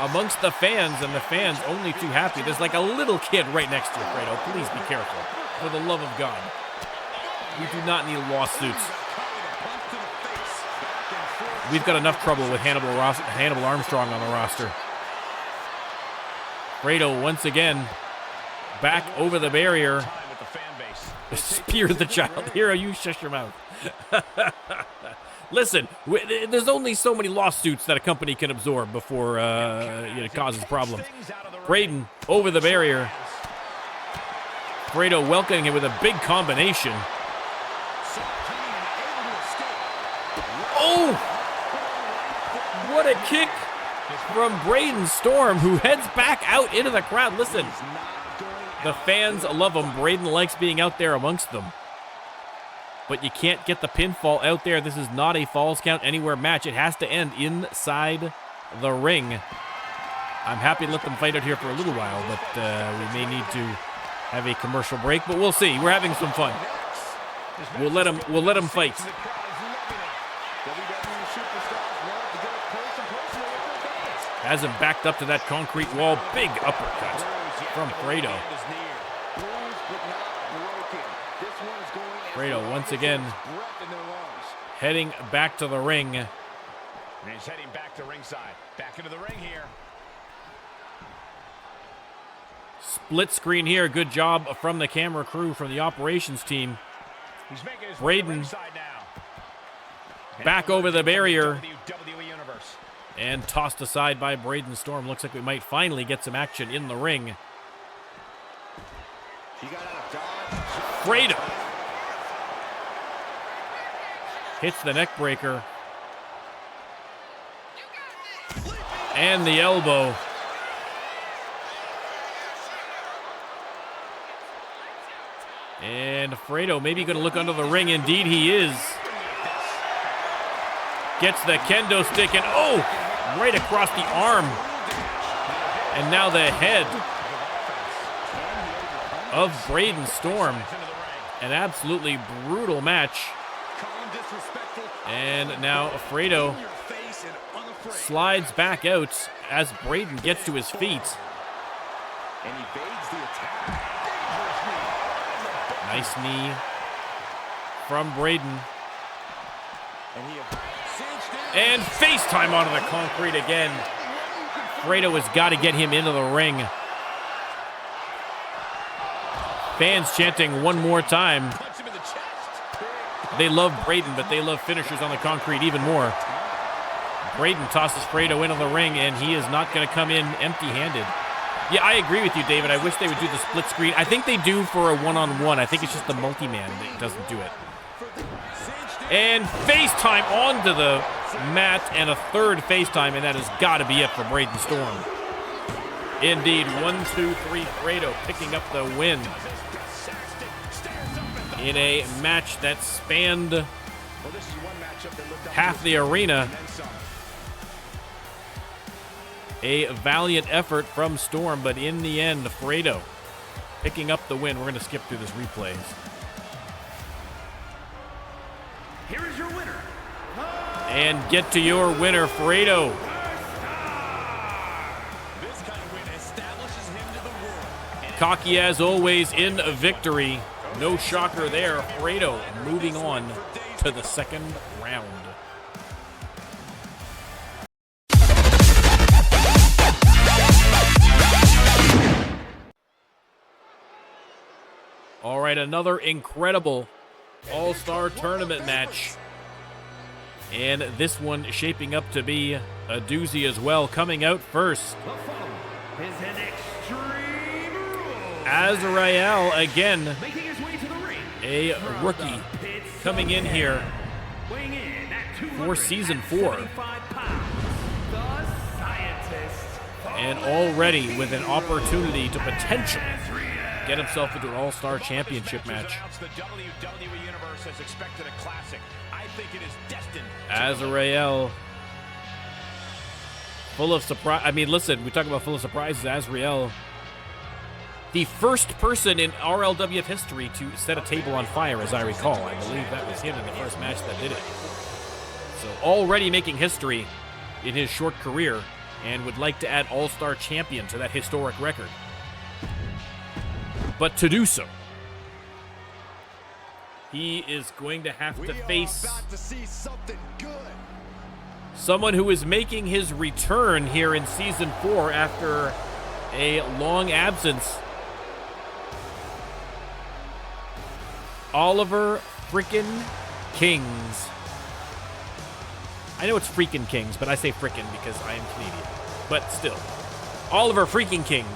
Speaker 1: amongst the fans, and the fans only too happy. There's like a little kid right next to you, Fredo. Please be careful. For the love of God. We do not need lawsuits. We've got enough trouble with Hannibal Armstrong on the roster. Fredo once again back over the barrier. Spear the child. Hero, you shush your mouth. Listen, there's only so many lawsuits that a company can absorb before it causes problems. Braden over the barrier. Fredo welcoming him with a big combination. Oh! What a kick from Braden Storm, who heads back out into the crowd. Listen, the fans love him. Braden likes being out there amongst them. But you can't get the pinfall out there. This is not a Falls Count Anywhere match. It has to end inside the ring. I'm happy to let them fight out here for a little while, but we may need to have a commercial break, but we'll see. We're having some fun. We'll let them fight. Has him backed up to that concrete wall. Big uppercut from Fredo. Fredo once again heading back to the ring.
Speaker 4: And he's heading back to ringside. Back into the ring here.
Speaker 1: Split screen here. Good job from the camera crew, from the operations team. Braden back over the barrier
Speaker 4: WWE Universe.
Speaker 1: and tossed aside by Braden Storm. Looks like we might finally get some action in the ring. Fredo hits the neck breaker and the elbow. And Fredo maybe going to look under the ring. Indeed he is. Gets the kendo stick and right across the arm. And now the head of Braden Storm. An absolutely brutal match. And now Fredo slides back out as Braden gets to his feet.
Speaker 5: And evades the attack.
Speaker 1: Nice knee from Braden.
Speaker 5: And
Speaker 1: And FaceTime onto the concrete again. Fredo has got to get him into the ring. Fans chanting one more time. They love Braden, but they love finishers on the concrete even more. Braden tosses Fredo into the ring, and he is not going to come in empty-handed. Yeah, I agree with you, David. I wish they would do the split screen. I think they do for a one-on-one. I think it's just the multi-man that doesn't do it. And FaceTime onto the mat, and a third FaceTime, and that has got to be it for Braden Storm. Indeed, 1, 2, 3, Fredo picking up the win in a match that spanned half the arena. A valiant effort from Storm, but in the end, Fredo picking up the win. We're going to skip through this replays.
Speaker 4: Here is your winner.
Speaker 1: And get to your winner, Fredo.
Speaker 4: This kind of win establishes him to the world.
Speaker 1: Cocky as always in a victory. No shocker there. Fredo moving on to the second round. All right, another incredible all-star tournament match. And this one shaping up to be a doozy as well. Coming out first, Azrael again, a rookie coming in here for Season 4. And already with an opportunity to potentially get himself into an all-star championship match.
Speaker 4: The WWE Universe has expected a classic. I think it is destined.
Speaker 1: Azrael, full of surprise. I mean, listen, we talk about full of surprises. Azrael, the first person in RLWF history to set a table on fire, as I recall. I believe that was him in the first match that did it. So already making history in his short career, and would like to add all-star champion to that historic record. But to do so, he is going to have to face someone who is making his return here in Season 4 after a long absence. Oliver frickin' Kings. I know it's freaking Kings, but I say frickin' because I am Canadian. But still, Oliver freaking Kings.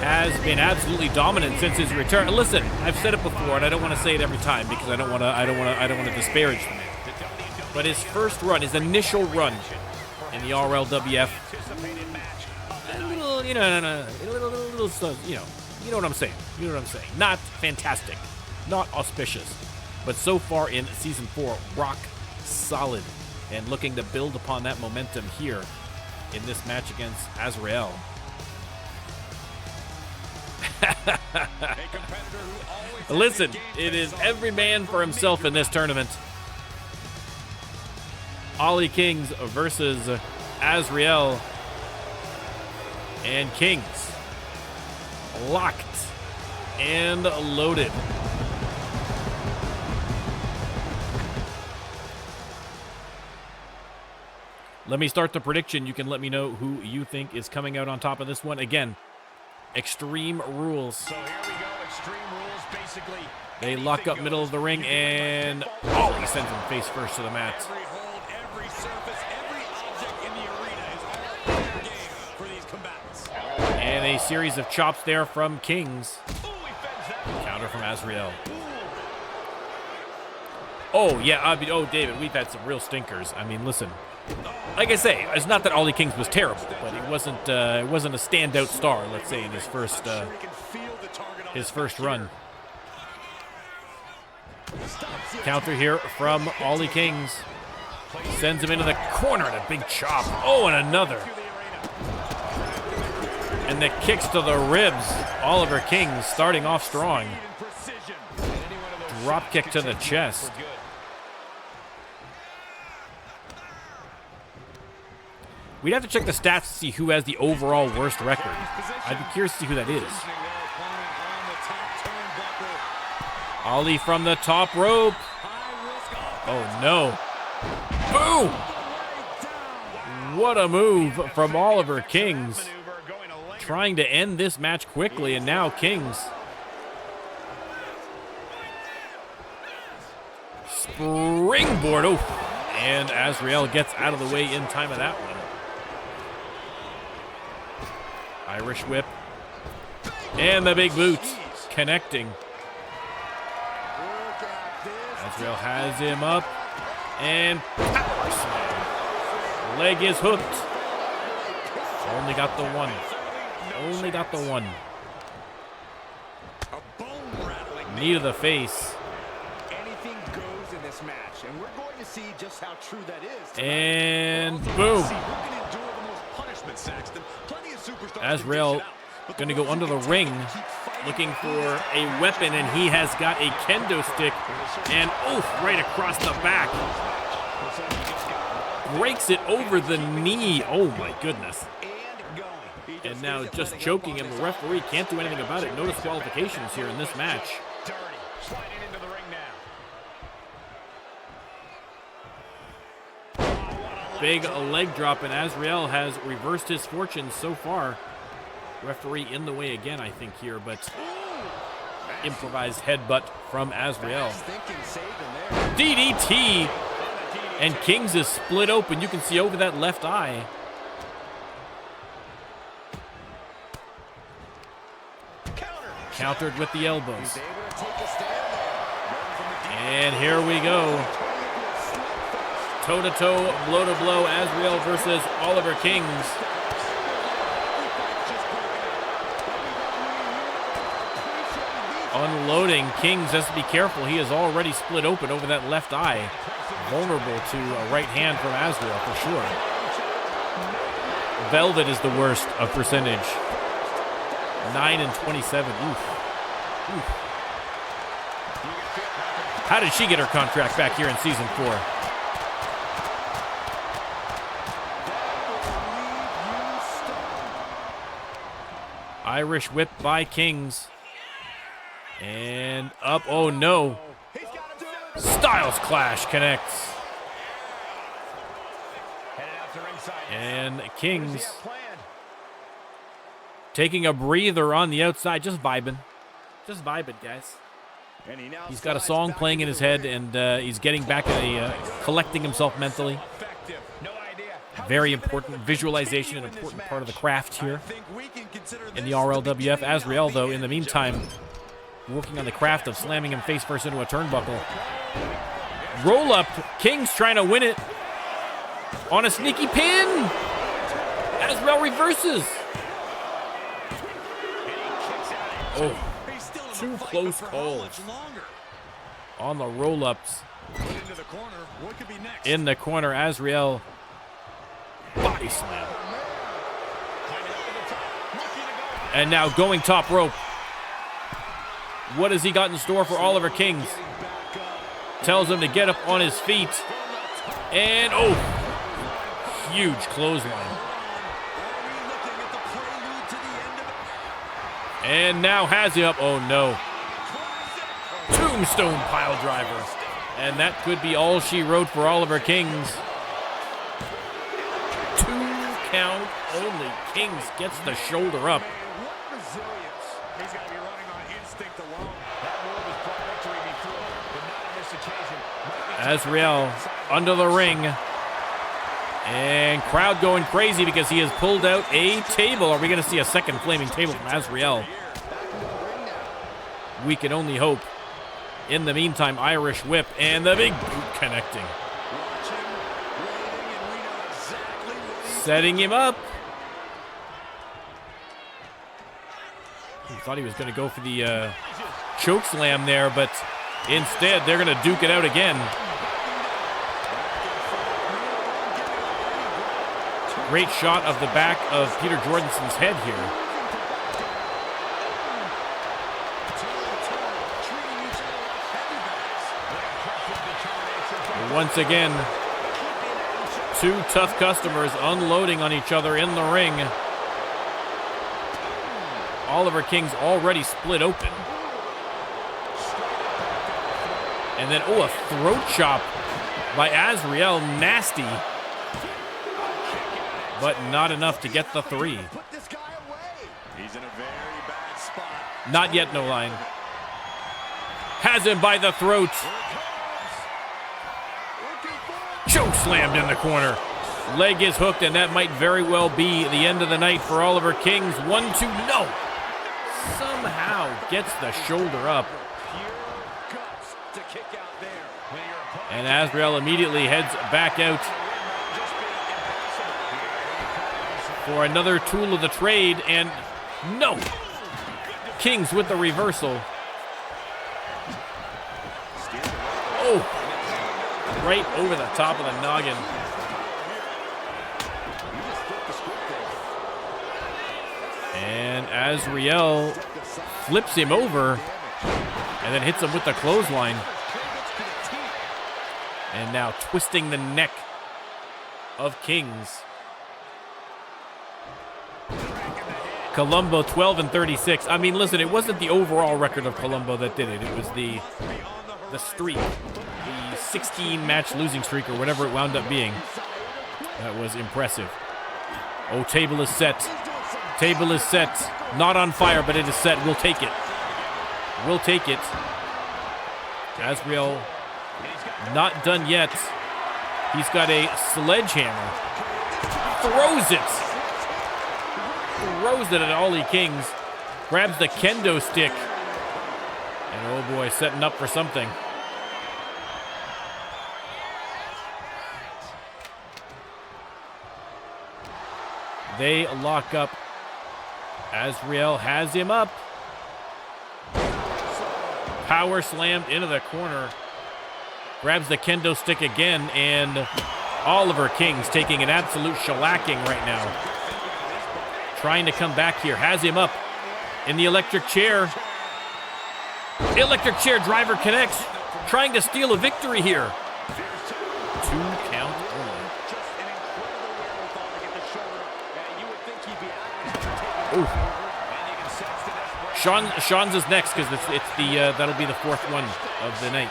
Speaker 1: Has been absolutely dominant since his return. Listen, I've said it before, and I don't want to say it every time because I don't want to disparage the man. But his first run, his initial run in the RLWF, you know what I'm saying. You know what I'm saying. Not fantastic, not auspicious, but so far in Season 4, rock solid, and looking to build upon that momentum here in this match against Azrael. Listen, it is every man for himself in this tournament. Ollie Kings versus Azrael. And Kings locked and loaded. Let me start the prediction. You can let me know who you think is coming out on top of this one. Again, Extreme Rules.
Speaker 4: So here we go, Extreme Rules, basically.
Speaker 1: They lock up middle of the ring, and Ollie sends him face first to the mat.
Speaker 4: Every hold, every surface, every object in the arena is all fair game for these combatants.
Speaker 1: And a series of chops there from Kings.
Speaker 4: Ooh, he fends that.
Speaker 1: Counter from Azrael. Oh, yeah, David, we've had some real stinkers. I mean, listen. Like I say, it's not that Ollie Kings was terrible, but it wasn't a standout star, let's say, in his first run. Counter here from Ollie Kings. Sends him into the corner and a big chop. Oh, and another. And the kicks to the ribs. Oliver Kings starting off strong. Drop kick to the chest. We'd have to check the stats to see who has the overall worst record. I'd be curious to see who that is. Ollie from the top rope. Oh, no. Boom! What a move from Oliver Kings. Trying to end this match quickly, and now Kings. Springboard. Oh, and Azrael gets out of the way in time of that one. Irish whip. And the big boot connecting. Azrael has him up. And power slam. Leg is hooked. Only got the one. Only got the one. Knee to the face.
Speaker 5: Anything goes in this match, and we're going to see just how true that is.
Speaker 1: And boom. Azrael going to go under the ring, looking for a weapon, and he has got a kendo stick, and oof, right across the back. Breaks it over the knee. Oh my goodness. And now just choking him. The referee can't do anything about it. No disqualifications here in this match. Big leg drop, and Azrael has reversed his fortunes so far. Referee in the way again, I think, here, but improvised headbutt from Azrael. DDT, and Kings is split open. You can see over that left eye. Countered with the elbows. And here we go. Toe-to-toe, blow-to-blow, Azrael versus Oliver Kings. Unloading. Kings has to be careful. He is already split open over that left eye. Vulnerable to a right hand from Azrael for sure. Velvet is the worst of percentage. 9 and 27. Oof. Oof. How did she get her contract back here in season 4? Irish whip by Kings. And up. Oh no. Styles Clash connects. And Kings taking a breather on the outside. Just vibing. Just vibing, guys. He's got a song playing in his head, and he's getting back and collecting himself mentally. Very important. Visualization, an important part of the craft here in the RLWF. Azrael, though, in the meantime, working on the craft of slamming him face first into a turnbuckle. Roll up. Kings trying to win it on a sneaky pin. Azrael reverses. Oh, two close calls on the roll-ups. In the corner, Azrael body slam. And now going top rope. What has he got in store for Oliver Kings? Tells him to get up on his feet. And, oh, huge clothesline. And now has him up. Oh, no. Tombstone pile driver. And that could be all she wrote for Oliver Kings. 2 count only. Kings gets the shoulder up. Azrael under the ring. And crowd going crazy because he has pulled out a table. Are we going to see a second flaming table from Azrael? We can only hope. In the meantime, Irish whip and the big boot connecting. Setting him up. He thought he was going to go for the choke slam there, but instead they're going to duke it out again. Great shot of the back of Peter Jordanson's head here. Once again, 2 tough customers unloading on each other in the ring. Oliver Kings already split open. And then, oh, a throat chop by Azrael. Nasty. But not enough to get the 3.
Speaker 5: Put this guy away.
Speaker 4: He's in a very bad spot.
Speaker 1: Not yet, no line. Has him by the throat. Choke slammed in the corner. Leg is hooked, and that might very well be the end of the night for Oliver Kings. 1-2, no. Somehow gets the shoulder up. And Azrael immediately heads back out for another tool of the trade, and no. Kings with the reversal. Oh, right over the top of the noggin. And Azrael flips him over and then hits him with the clothesline. And now twisting the neck of Kings. Colombo 12-36. I mean, listen, it wasn't the overall record of Colombo that did it. It was the streak, the 16-match losing streak or whatever it wound up being. That was impressive. Oh, table is set. Table is set. Not on fire, but it is set. We'll take it. We'll take it. Azrael not done yet. He's got a sledgehammer. Throws it. Throws it at Ollie Kings. Grabs the kendo stick. And oh boy, setting up for something. They lock up. Azrael has him up. Power slammed into the corner. Grabs the kendo stick again, and Oliver Kings taking an absolute shellacking right now. Trying to come back here. Has him up in the electric chair. Electric chair driver connects. Trying to steal a victory here. 2 count only. Ooh. Sean's is next because it's the that'll be the 4th one of the night.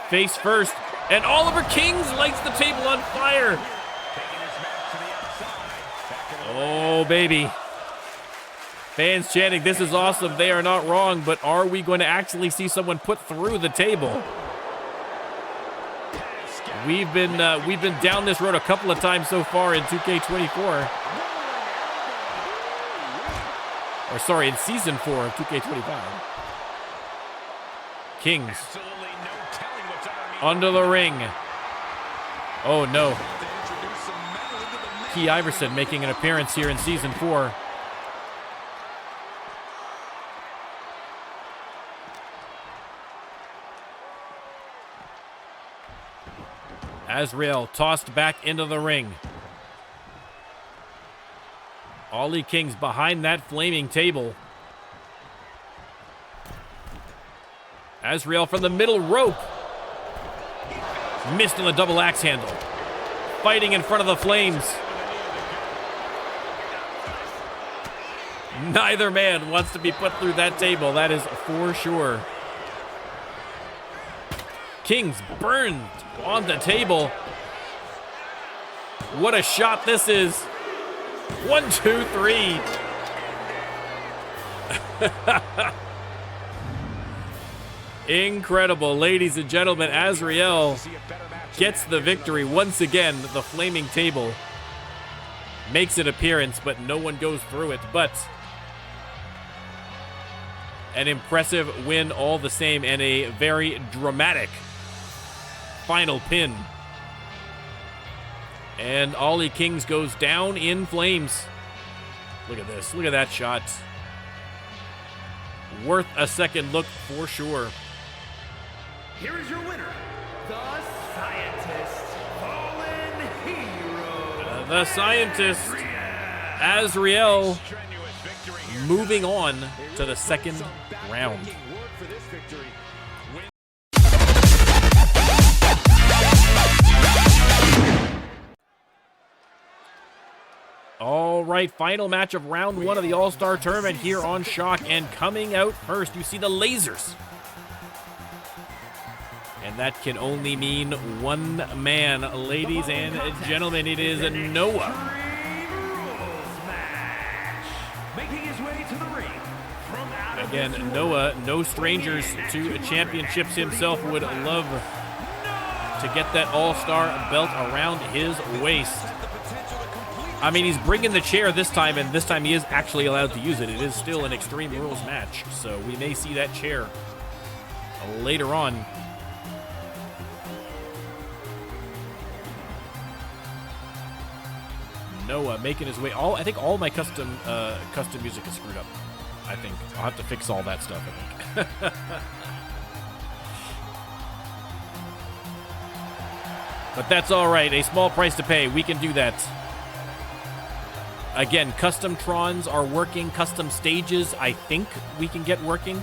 Speaker 1: Face first, and Oliver Kings lights the table on fire. Oh, baby. Fans chanting, this is awesome. They are not wrong, but are we going to actually see someone put through the table? We've been down this road a couple of times so far in 2K24. Or sorry, in Season 4 of 2K25. Kings. Under the ring. Oh no. Key Iverson making an appearance here in Season 4. Azrael tossed back into the ring. Ollie Kings behind that flaming table. Azrael from the middle rope. Missed on the double axe handle. Fighting in front of the flames. Neither man wants to be put through that table, that is for sure. Kings burned on the table. What a shot this is. 1, 2, 3. Incredible, ladies and gentlemen. Azrael gets the victory once again. The flaming table makes an appearance, but no one goes through it. But an impressive win all the same, and a very dramatic final pin. And Ollie Kings goes down in flames. Look at this. Look at that shot. Worth a second look for sure.
Speaker 6: Here is your winner, the Scientist, Fallen Hero.
Speaker 1: The Scientist, Azrael, moving on to the second round. All right, final match of round 1 of the All-Star Tournament here on Shock, and coming out first, you see the Lasers. And that can only mean one man, ladies and gentlemen. It is Noah. Again, Noah, no strangers to championships himself, would love to get that all-star belt around his waist. I mean, he's bringing the chair this time, and this time he is actually allowed to use it. It is still an Extreme Rules match, so we may see that chair later on. Noah making his way. I think all my custom music is screwed up. I think I'll have to fix all that stuff, I think. But that's all right. A small price to pay. We can do that. Again, custom trons are working. Custom stages, I think we can get working.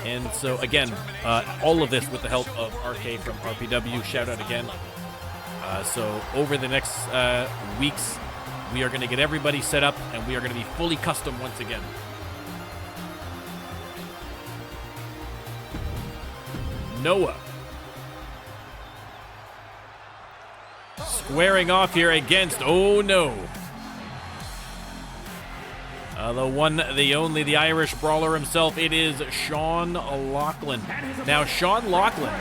Speaker 1: And so, again, all of this with the help of RK from RPW. Shout out again. So over the next weeks, we are going to get everybody set up, and we are going to be fully custom once again. Noah squaring off here against, oh no, the one, the only, the Irish brawler himself. It is Sean Lachlan. Now, Sean Lachlan,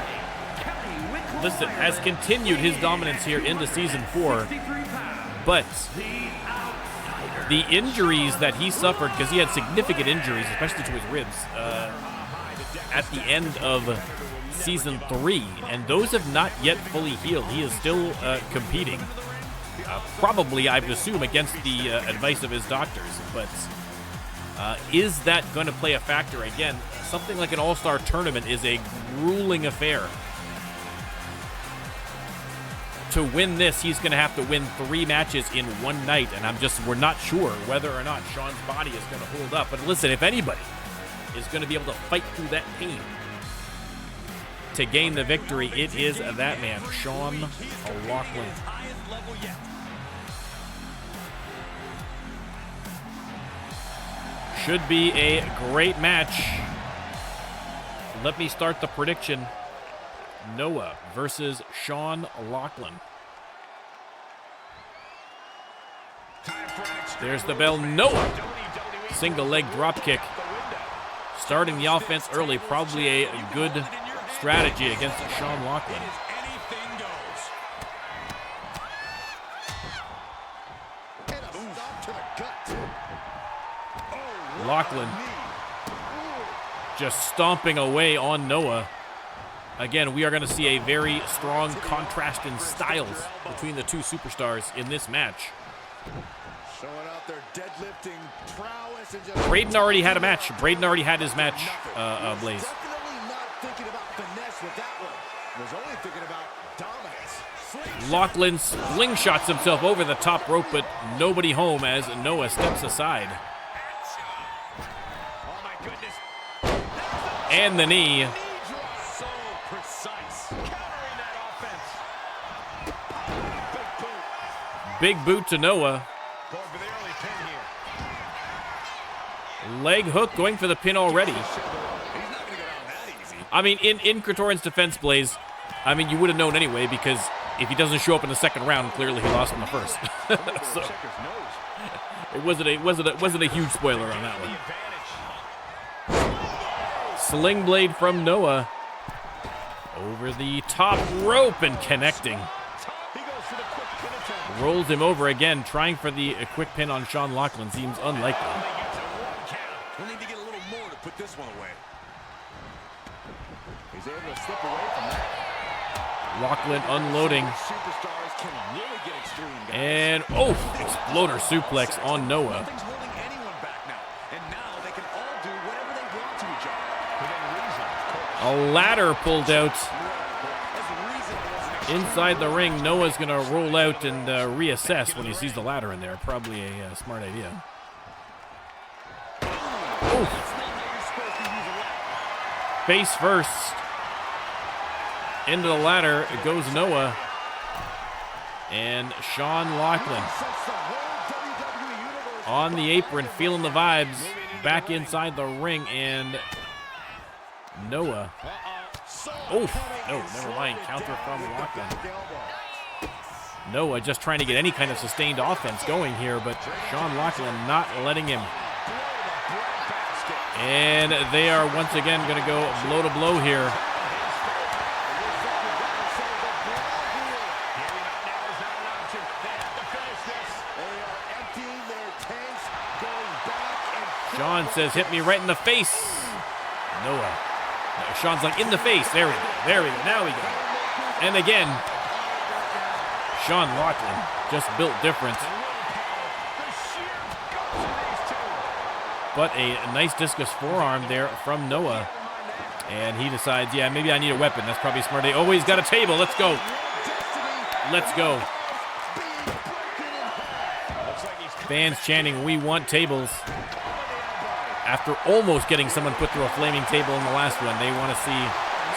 Speaker 1: listen, has continued his dominance here into Season 4, but the injuries that he suffered, because he had significant injuries, especially to his ribs, at the end of Season 3, and those have not yet fully healed. He is still competing, probably, I would assume, against the advice of his doctors, but is that going to play a factor? Again, something like an all-star tournament is a grueling affair. To win this, he's going to have to win 3 matches in one night, and we're not sure whether or not Sean's body is going to hold up. But listen, if anybody is going to be able to fight through that pain to gain the victory, it is that man, Sean Lachlan. Should be a great match. Let me start the prediction. Noah versus Sean Lachlan. There's the bell. Noah. Single leg drop kick. Starting the offense early, probably a good strategy against Sean Lachlan. Lachlan just stomping away on Noah. Again, we are going to see a very strong contrast in styles between the two superstars in this match.
Speaker 5: Showing out their deadlifting prowess and just
Speaker 1: Braden already had a match. Braden already had his match, Blaze.
Speaker 5: definitely not thinking about finesse with that one. Was only thinking about dominance.
Speaker 1: Lachlan slingshots himself over the top rope, but nobody home as Noah steps aside.
Speaker 4: Oh my goodness.
Speaker 1: And the knee.
Speaker 4: So precise. Countering that offense.
Speaker 1: Big boot to Noah.
Speaker 4: Going for the early pin here.
Speaker 1: Leg hook going for the pin already.
Speaker 4: He's not going to go down that easy.
Speaker 1: I mean, in Kratoran's defense, Blaze, I mean, you would have known anyway, because if he doesn't show up in the second round, clearly he lost in the first. So it wasn't a huge spoiler on that one. Sling blade from Noah over the top rope and connecting. Rolls him over again, trying for the quick pin on Sean Lachlan. Seems unlikely.
Speaker 5: We'll need to get a little more to put this one away. He's able to slip away from that.
Speaker 1: Lachlan unloading.
Speaker 5: Superstars can really get extreme, guys.
Speaker 1: And, exploder suplex on Noah.
Speaker 5: Nothing's holding anyone back now. And now they can all do whatever they want to each other. Within reason.
Speaker 1: A ladder pulled out. Inside the ring, Noah's going to roll out and reassess when he sees the ladder in there. Probably a smart idea. Oof. Face first. Into the ladder goes Noah. And Sean Lachlan on the apron, feeling the vibes. Back inside the ring, and Noah Oh, no, never mind. Counter from Lachlan. Noah just trying to get any kind of sustained offense going here, but Sean Lachlan not letting him. And they are once again going to go blow to blow here. Sean says, hit me right in the face. Noah. No, Sean's like, in the face. There we go. There we go. Now we go. And again, Sean Lachlan just built different. But a nice discus forearm there from Noah. And he decides, yeah, maybe I need a weapon. That's probably smart. Oh, he's got a table. Let's go. Let's go. Fans chanting, we want tables. After almost getting someone put through a flaming table in the last one, they want to see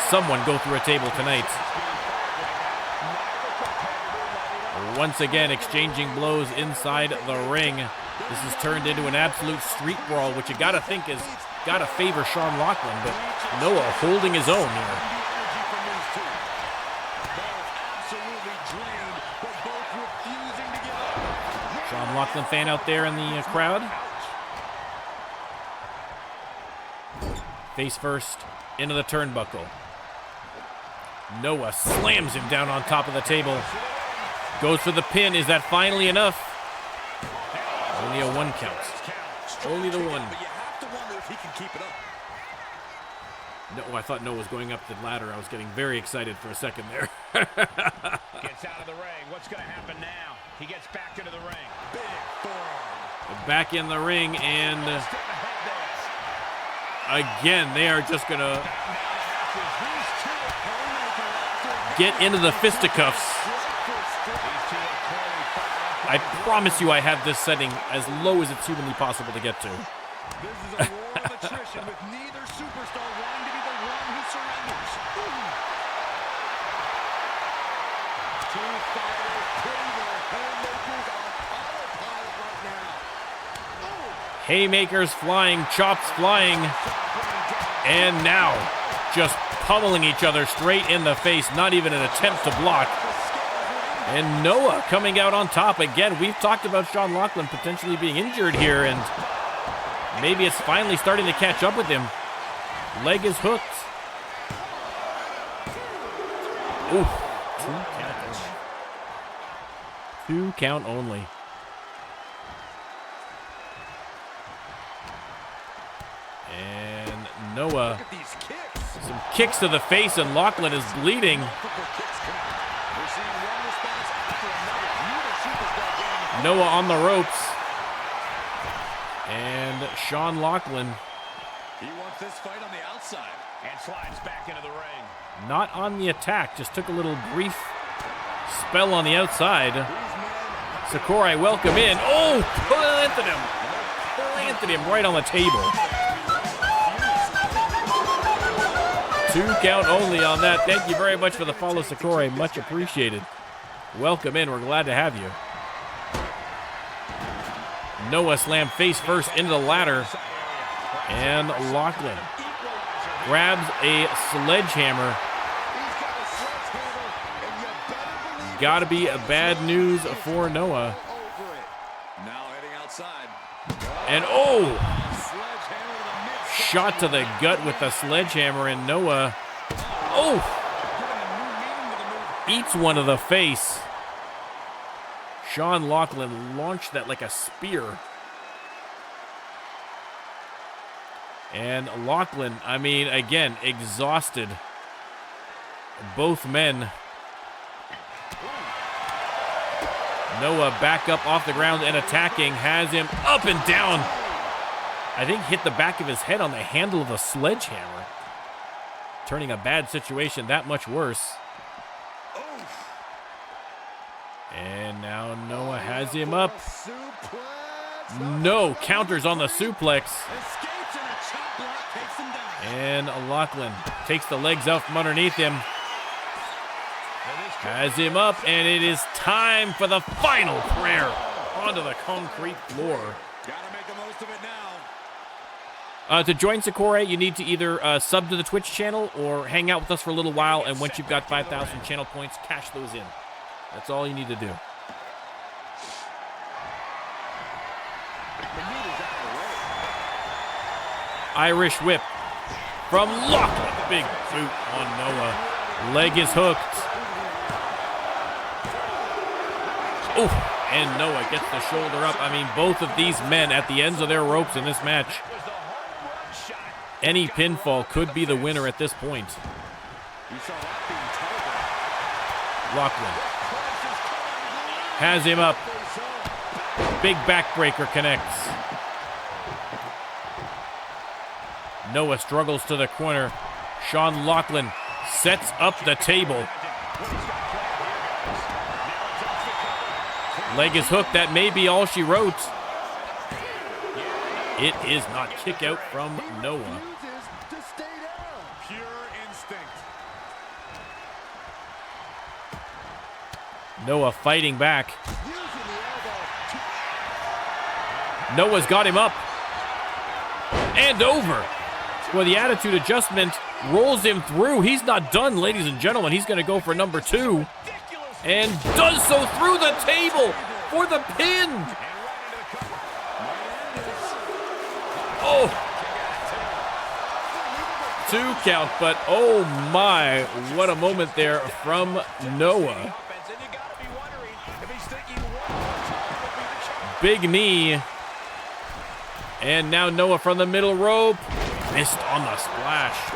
Speaker 1: someone go through a table tonight. Once again, exchanging blows inside the ring. This has turned into an absolute street brawl, which you got to think is got to favor Sean Lachlan, but Noah holding his own here. Sean Lachlan fan out there in the crowd. Face first into the turnbuckle. Noah slams him down on top of the table. Goes for the pin. Is that finally enough? Only a one count. Only the one.
Speaker 5: But you have to wonder if he can keep it up.
Speaker 1: No, I thought Noah was going up the ladder. I was getting very excited for a second there.
Speaker 4: Gets out of the ring. What's going to happen now? He gets back into the ring. Big forearm.
Speaker 1: Back in the ring, and again, they are just going to get into the fisticuffs. I promise you I have this setting as low as it's humanly possible to get to.
Speaker 5: This is a war of attrition with neither superstar wanting to be the one who surrenders. Two fighters putting their haymakers on autopilot right now.
Speaker 1: Haymakers flying, chops flying, and now just pummeling each other straight in the face, not even an attempt to block. And Noah coming out on top again. We've talked about Sean Lachlan potentially being injured here, and maybe it's finally starting to catch up with him. Leg is hooked. Ooh, 2 count only. And Noah, some kicks to the face, and Lachlan is bleeding. Noah on the ropes. And Sean Lachlan.
Speaker 5: He wants this fight on the outside.
Speaker 4: And slides back into the ring.
Speaker 1: Not on the attack, just took a little brief spell on the outside. Sakurai welcome in. Oh, planted him. Planted him right on the table. 2 count only on that. Thank you very much for the follow, Sakurai. Much appreciated. Welcome in. We're glad to have you. Noah slammed face first into the ladder. And Lachlan grabs a sledgehammer. Gotta be a bad news for Noah.
Speaker 5: Now heading outside.
Speaker 1: And oh! Shot to the gut with the sledgehammer, and Noah, oh! Eats one to the face. Sean Lachlan launched that like a spear. And Lachlan, I mean, again, exhausted. Both men. Noah back up off the ground and attacking, has him up and down. I think hit the back of his head on the handle of the sledgehammer, turning a bad situation that much worse. And now Noah has him up. No, counters on the suplex. And Lachlan takes the legs out from underneath him. Has him up, and it is time for the final prayer onto the concrete floor.
Speaker 5: Gotta make the most of it now.
Speaker 1: To join Sakura, you need to either sub to the Twitch channel or hang out with us for a little while, and once you've got 5,000 channel points, cash those in. That's all you need to do. Irish whip from Lachlan. Big boot on Noah. Leg is hooked. Oh, and Noah gets the shoulder up. I mean, both of these men at the ends of their ropes in this match. Any pinfall could be the winner at this point. Lachlan has him up. Big backbreaker connects. Noah struggles to the corner. Sean Lachlan sets up the table. Leg is hooked. That may be all she wrote. It is not. Kick out from Noah. Noah fighting back. Noah's got him up. And over. Well, the attitude adjustment rolls him through. He's not done, ladies and gentlemen. He's going to go for number 2. And does so through the table for the pin. Oh. 2 count, but oh my, what a moment there from Noah. Big knee. And now Noah from the middle rope. Missed on the splash.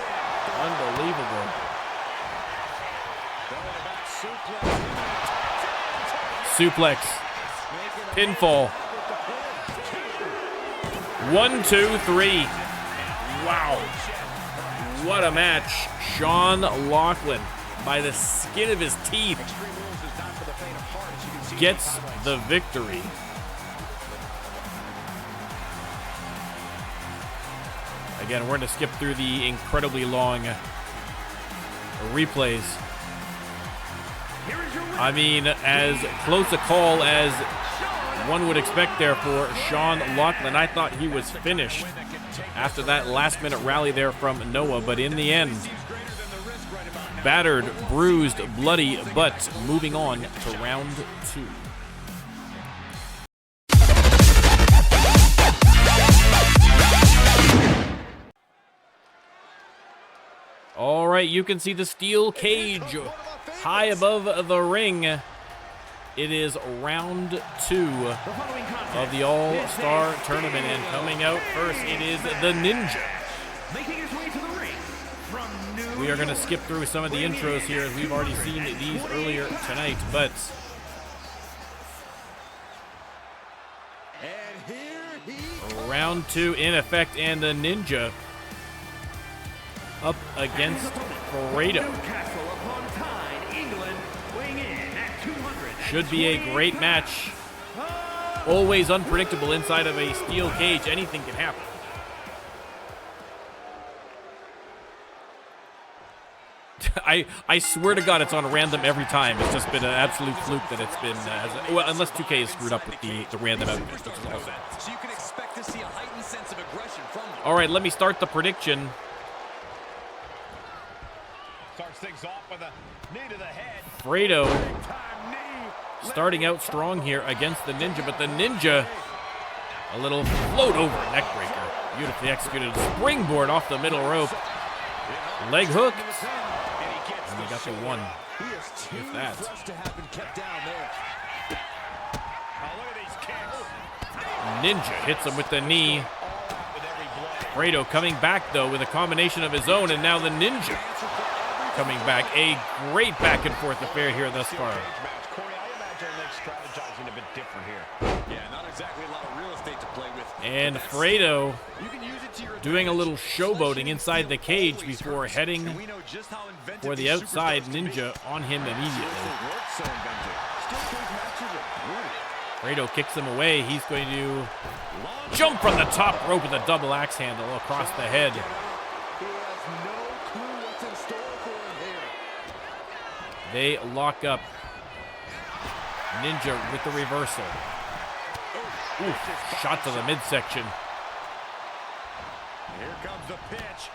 Speaker 1: Unbelievable. Suplex. Pinfall. 1, 2, 3. Wow. What a match. Sean Lachlan, by the skin of his teeth, gets the victory. Again, we're going to skip through the incredibly long replays. I mean, as close a call as one would expect there for Sean Lachlan. I thought he was finished after that last-minute rally there from Noah, but in the end, battered, bruised, bloody, but moving on to round 2. All right, you can see the steel cage high above the ring. It is round 2 of the All-Star Tournament, and coming out first, it is the Ninja. We are going to skip through some of the intros here, as we've already seen these earlier tonight, but round 2 in effect, and the Ninja up against Fredo. Should be a great match. Always unpredictable inside of a steel cage. Anything can happen. I swear to God, it's on random every time. It's just been an absolute fluke that it's been, well, unless 2K is screwed up with the random elements, which is awesome.
Speaker 5: So you can expect to see a heightened sense of aggression from them.
Speaker 1: All right, let me start the prediction.
Speaker 4: Starts things off with a knee to the head.
Speaker 1: Fredo starting out strong here against the Ninja, but the Ninja, a little float over neck breaker. Beautifully executed springboard off the middle rope. Leg hooked. And we got the 1. If that. Ninja hits him with the knee. Fredo coming back, though, with a combination of his own, and now the Ninja coming back. A great back and forth affair here thus far. And Fredo doing a little showboating inside the cage before heading for the outside. Ninja on him immediately. Fredo kicks him away. He's going to jump from the top rope with a double axe handle across the head. They lock up. Ninja with the reversal. Oof, shot to the midsection.
Speaker 5: Here comes the pitch.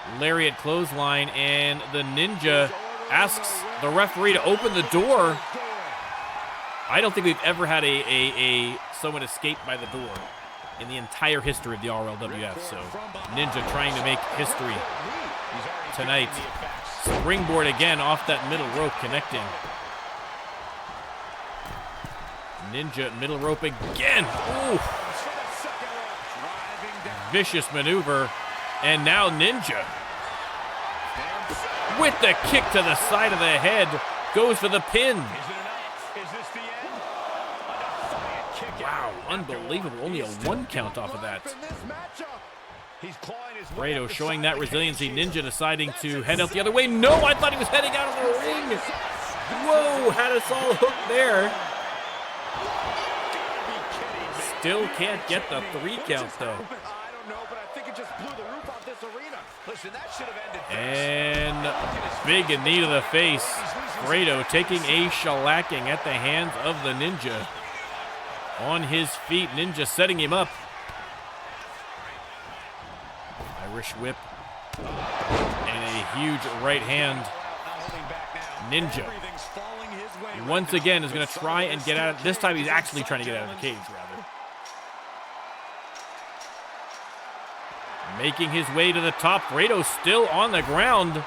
Speaker 5: And the
Speaker 1: Lariat clothesline, and the Ninja asks the referee to open the door. I don't think we've ever had someone escape by the door in the entire history of the RLWF. So Ninja trying to make history tonight. Springboard again off that middle rope, connecting. Ninja middle rope again. Ooh. Vicious maneuver. And now Ninja with the kick to the side of the head goes for the pin. Wow, unbelievable. Only a 1 count off of that. Rando showing that resiliency. Ninja deciding to head out the other way. No, I thought he was heading out of the ring. Whoa, had us all hooked there. Still can't get the 3 count though. And big knee to the face. Rando taking a shellacking at the hands of the Ninja. On his feet, Ninja setting him up. Irish whip. And a huge right hand. Ninja once again is going to try and get out. This time he's actually trying to get out of the cage, rather. Making his way to the top. Rando still on the ground.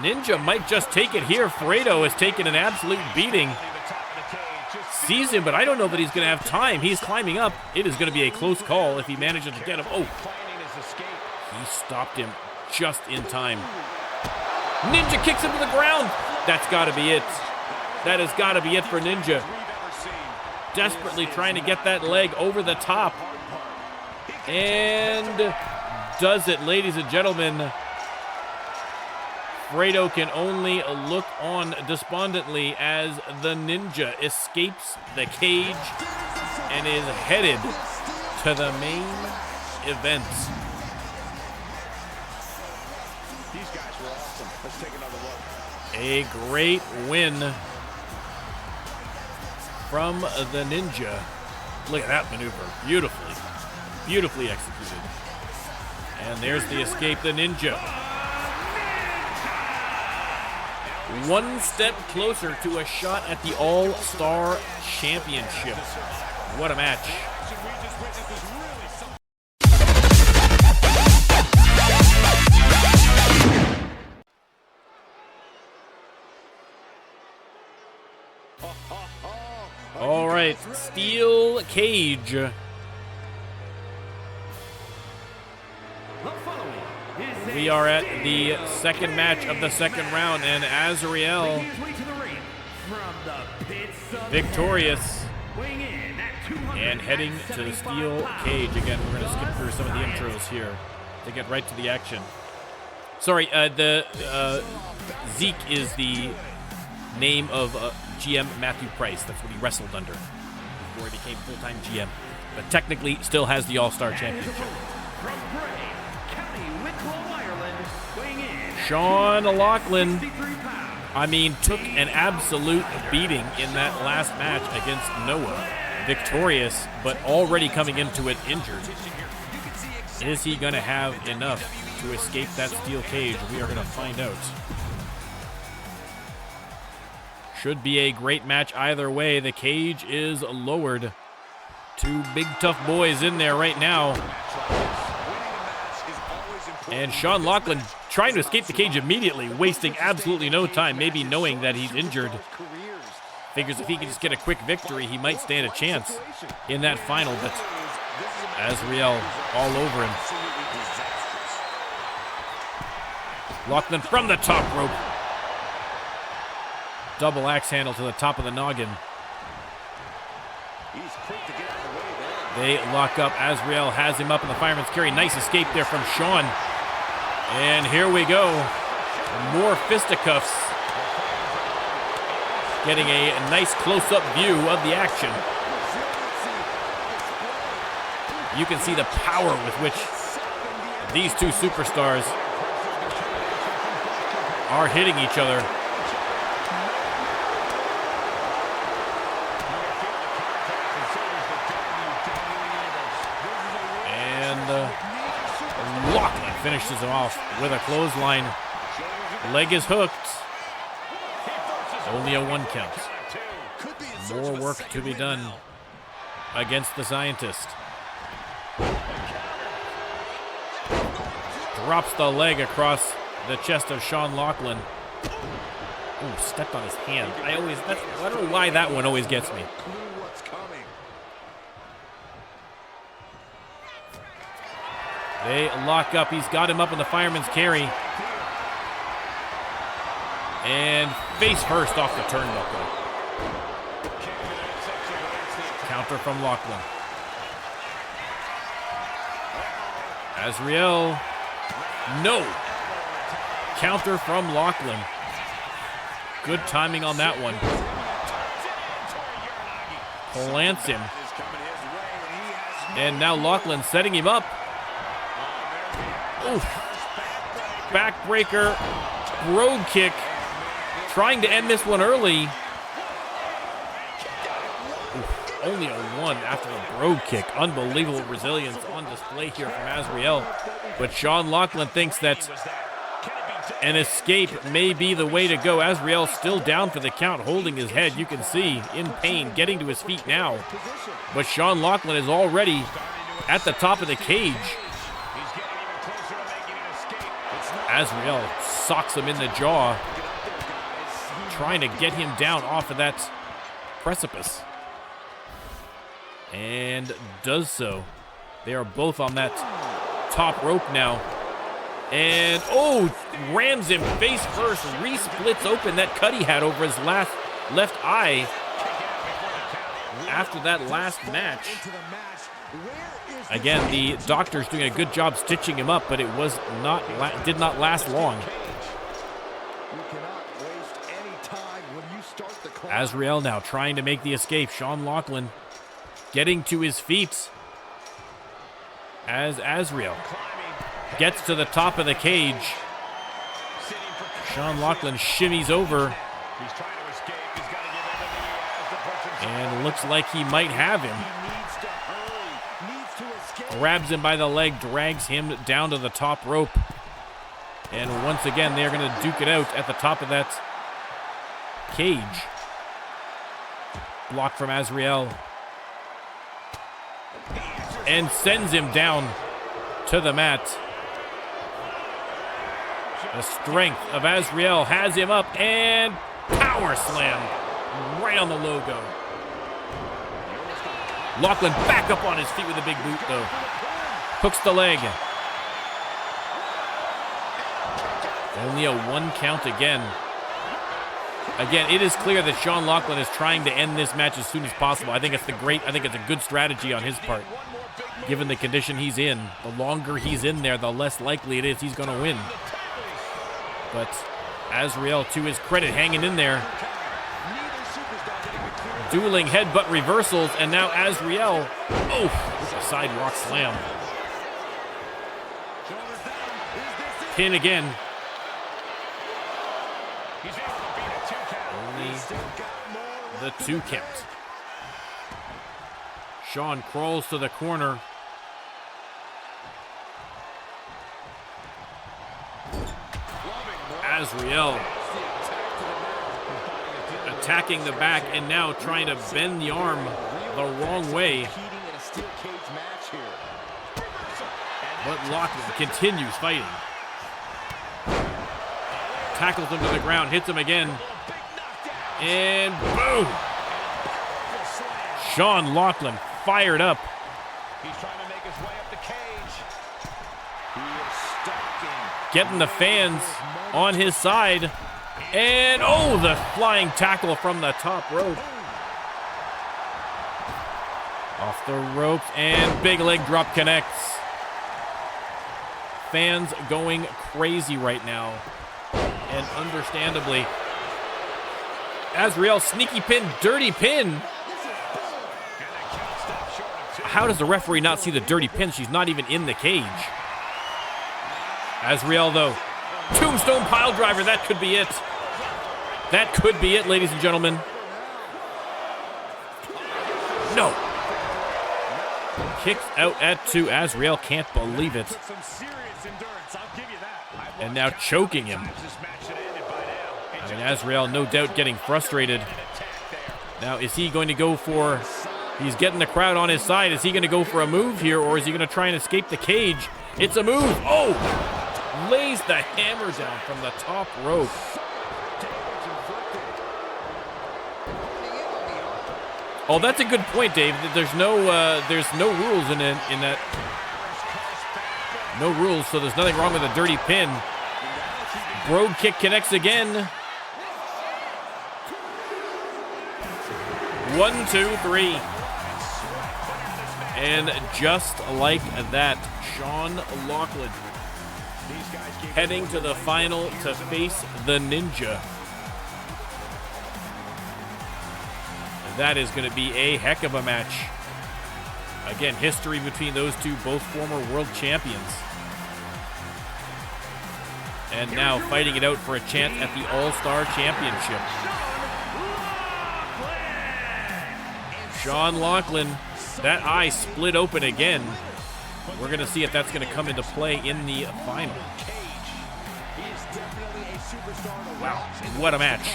Speaker 1: Ninja might just take it here. Rando has taken an absolute beating. Sees him, but I don't know that he's going to have time. He's climbing up. It is going to be a close call if he manages to get him. Oh, he stopped him just in time. Ninja kicks him to the ground. That's got to be it. That has got to be it for Ninja. Desperately trying to get that leg over the top. And does it, ladies and gentlemen. Rando can only look on despondently as the Ninja escapes the cage and is headed to the main event.
Speaker 5: These guys were awesome. Let's take another look.
Speaker 1: A great win from the Ninja. Look at that maneuver. Beautifully executed. And there's the escape, the Ninja. One step closer to a shot at the All-Star Championship. What a match. All right, steel cage. We are at the second match of the second round, and Azrael victorious and heading to the steel cage. Again, we're going to skip through some of the intros here to get right to the action. Sorry, Zeke is the name of GM Matthew Price. That's what he wrestled under before he became full-time GM. But technically still has the All-Star Championship. Sean Lachlan, took an absolute beating in that last match against Noah. Victorious, but already coming into it injured. Is he going to have enough to escape that steel cage? We are going to find out. Should be a great match either way. The cage is lowered. Two big tough boys in there right now. And Sean Lachlan trying to escape the cage immediately, wasting absolutely no time, maybe knowing that he's injured. Figures if he can just get a quick victory, he might stand a chance in that final, but Azrael all over him. Lachlan from the top rope. Double axe handle to the top of the noggin. They lock up. Azrael has him up in the fireman's carry. Nice escape there from Sean. And here we go. More fisticuffs. Getting a nice close-up view of the action. You can see the power with which these two superstars are hitting each other. finishes him off with a clothesline. Leg is hooked. Only a 1 count. More work to be done against the Scientist. Drops the leg across the chest of Sean Lachlan. Ooh, stepped on his hand. I don't know why that one always gets me. They lock up. He's got him up in the fireman's carry. And face first off the turnbuckle. Counter from Lachlan. Azrael. No. Counter from Lachlan. Good timing on that one. Plants him. And now Lachlan setting him up. Oof. Backbreaker. Brogue kick. Trying to end this one early. Oof. Only a 1 after the brogue kick. Unbelievable resilience on display here from Azrael. But Sean Lachlan thinks that an escape may be the way to go. Azrael still down for the count, holding his head. You can see in pain, getting to his feet now. But Sean Lachlan is already at the top of the cage. Azrael socks him in the jaw, trying to get him down off of that precipice. And does so. They are both on that top rope now. And, rams him face first. Re-splits open that cut he had over his left eye after that last match. Again, the doctor's doing a good job stitching him up, but it did not last long. Azrael now trying to make the escape. Sean Lachlan getting to his feet as Azrael gets to the top of the cage. Sean Lachlan shimmies over and looks like he might have him. Grabs him by the leg, drags him down to the top rope. And once again, they're going to duke it out at the top of that cage. Block from Azrael. And sends him down to the mat. The strength of Azrael has him up and power slam right on the logo. Lachlan back up on his feet with a big boot though. Hooks the leg. Only a 1 count again. Again, it is clear that Sean Lachlan is trying to end this match as soon as possible. I think it's a good strategy on his part. Given the condition he's in, the longer he's in there, the less likely it is he's going to win. But Azrael, to his credit, hanging in there. Dueling headbutt reversals, and now Azrael, with a sidewalk slam. Pin again. Only the 2 count. Sean crawls to the corner. Azrael attacking the back and now trying to bend the arm the wrong way. But Lachlan continues fighting. Tackles him to the ground, hits him again. And boom! Sean Lachlan fired up.
Speaker 4: He's trying to make his way up the cage. He is stalking.
Speaker 1: Getting the fans on his side. And the flying tackle from the top rope. Off the ropes and big leg drop connects. Fans going crazy right now. And understandably. Azrael sneaky pin, dirty pin. How does the referee not see the dirty pin? She's not even in the cage. Azrael though. Tombstone pile driver, that could be it. That could be it, ladies and gentlemen. No. Kicks out at 2. Azrael can't believe it. And now choking him. I mean, Azrael, no doubt, getting frustrated. Now, is he going to go for... He's getting the crowd on his side. Is he going to go for a move here, or is he going to try and escape the cage? It's a move. Oh! Lays the hammer down from the top rope. Oh, that's a good point, Dave. There's no rules in that. No rules, so there's nothing wrong with a dirty pin. Brogue kick connects again. 1, 2, 3. And just like that, Sean Loughlin heading to the final to face the Ninja. That is going to be a heck of a match. Again, history between those two, both former world champions. And now fighting it out for a chance at the All-Star Championship. Sean Loughlin, that eye split open again. We're going to see if that's going to come into play in the final. Wow, what a match.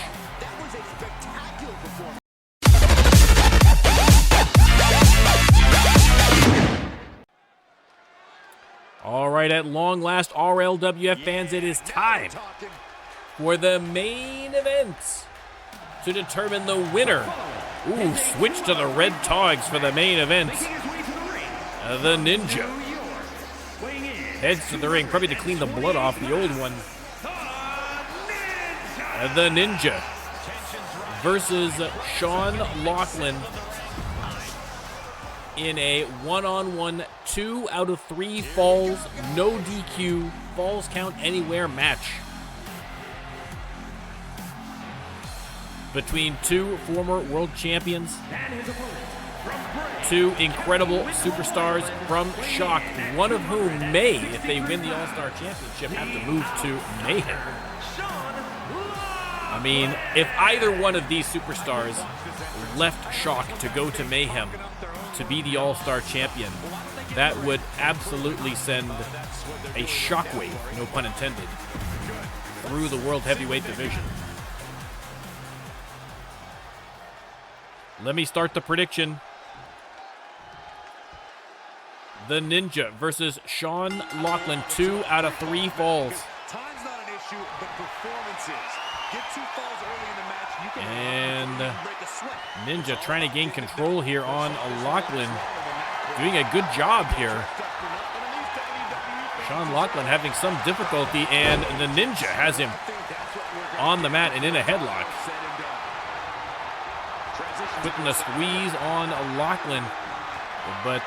Speaker 1: All right, at long last, RLWF fans, it is time for the main event to determine the winner. Ooh, switch to the red togs for the main event. The Ninja heads to the ring, probably to clean the blood off the old one. The Ninja versus Sean Loughlin in a one-on-one 2 out of 3 falls, no DQ, falls count anywhere match between two former world champions, two incredible superstars from Shock, one of whom may, if they win the All-Star Championship, have to move to Mayhem. I mean, if either one of these superstars left Shock to go to Mayhem to be the All-Star Champion, that would absolutely send a shockwave, no pun intended, through the World Heavyweight division. Let me start the prediction. The Ninja versus Sean Loughlin, 2 out of 3 falls.
Speaker 5: Time's not an issue, but performance is. Get 2 falls early in the match, you can
Speaker 1: and
Speaker 5: break a sweat.
Speaker 1: Ninja trying to gain control here on Loughlin. Doing a good job here. Sean Loughlin having some difficulty, and the Ninja has him on the mat and in a headlock. Putting a squeeze on Loughlin, but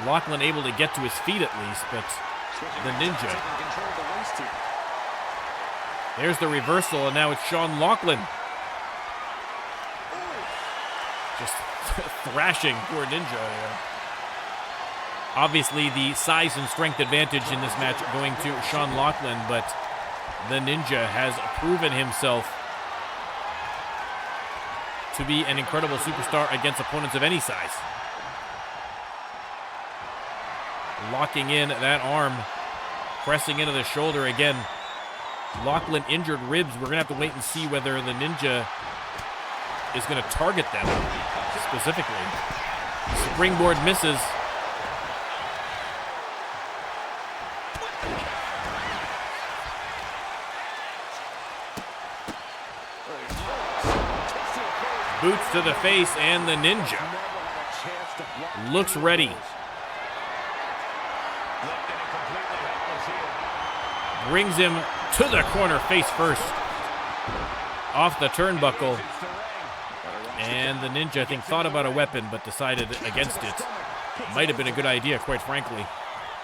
Speaker 1: Loughlin able to get to his feet at least, but the Ninja. There's the reversal, and now it's Sean Loughlin. Just thrashing poor Ninja there. Obviously, the size and strength advantage in this match going to Sean Loughlin, but the Ninja has proven himself to be an incredible superstar against opponents of any size. Locking in that arm, pressing into the shoulder again. Loughlin injured ribs. We're going to have to wait and see whether the Ninja is going to target them specifically. Springboard misses. Boots to the face, and the Ninja looks ready. Brings him to the corner face first. Off the turnbuckle. And the Ninja, I think, thought about a weapon but decided against it. Might have been a good idea, quite frankly.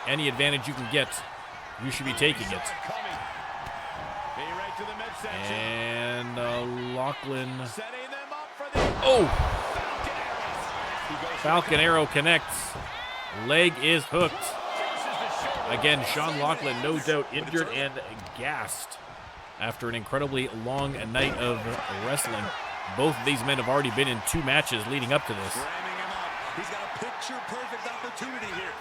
Speaker 1: Any advantage you can get, you should be taking it. And Loughlin. Oh! Falcon Arrow connects. Leg is hooked. Again, Sean Loughlin, no doubt injured and gassed after an incredibly long night of wrestling. Both of these men have already been in 2 matches leading up to this.
Speaker 5: He's got a picture-perfect opportunity here.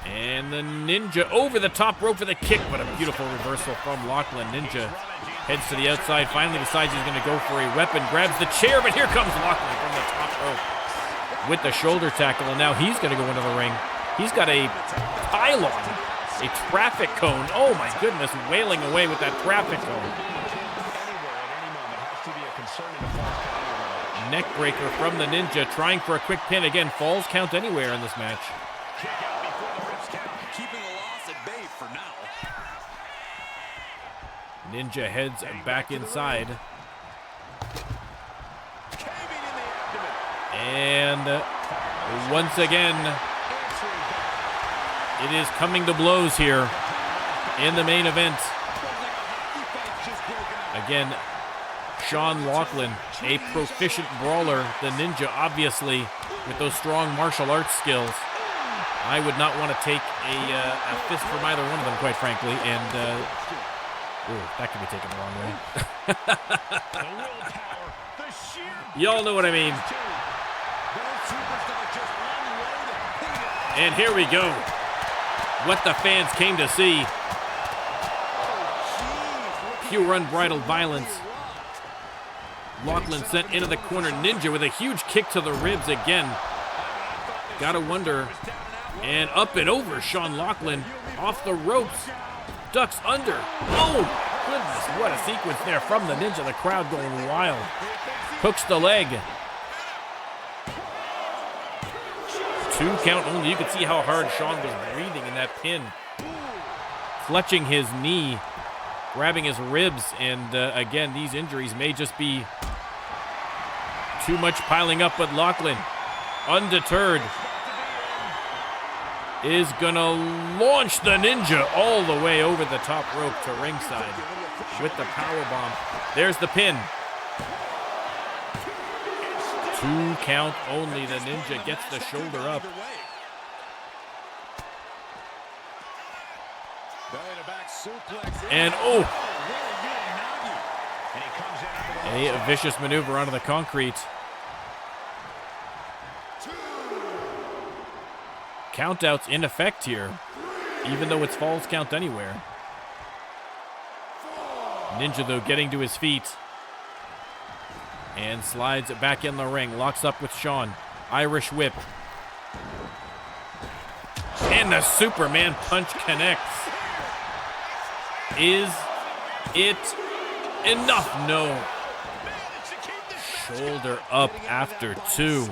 Speaker 1: And the Ninja over the top rope for the kick, but a beautiful reversal from Lachlan. Ninja heads to the outside, finally decides he's going to go for a weapon, grabs the chair, but here comes Lachlan from the top rope with the shoulder tackle, and now he's going to go into the ring. He's got a pylon, a traffic cone. Oh my goodness, wailing away with that traffic cone. Neck breaker from the Ninja, trying for a quick pin. Again, falls count anywhere in this match.
Speaker 5: Keeping the loss at bay for now.
Speaker 1: Ninja heads back inside. And once again, it is coming to blows here in the main event. Again, Sean Lachlan, a proficient brawler. The Ninja, obviously, with those strong martial arts skills. I would not want to take a fist from either one of them, quite frankly. And, that could be taken the wrong way. Y'all know what I mean. And here we go. What the fans came to see. Pure unbridled violence. Lachlan sent into the corner. Ninja with a huge kick to the ribs again. Gotta wonder. And up and over, Sean Lachlan off the ropes. Ducks under. Oh, goodness, what a sequence there from the Ninja. The crowd going wild. Hooks the leg. 2 count only. You could see how hard Sean was breathing in that pin. Clutching his knee, grabbing his ribs, and again, these injuries may just be too much piling up, but Lachlan, undeterred, is gonna launch the Ninja all the way over the top rope to ringside with the powerbomb. There's the pin. 2 count only. The Ninja gets the shoulder up. And a vicious maneuver onto the concrete. Countouts in effect here, even though it's falls count anywhere. Ninja, though, getting to his feet. And slides back in the ring. Locks up with Sean. Irish whip. And the Superman punch connects. Is it enough? No. Shoulder up after 2.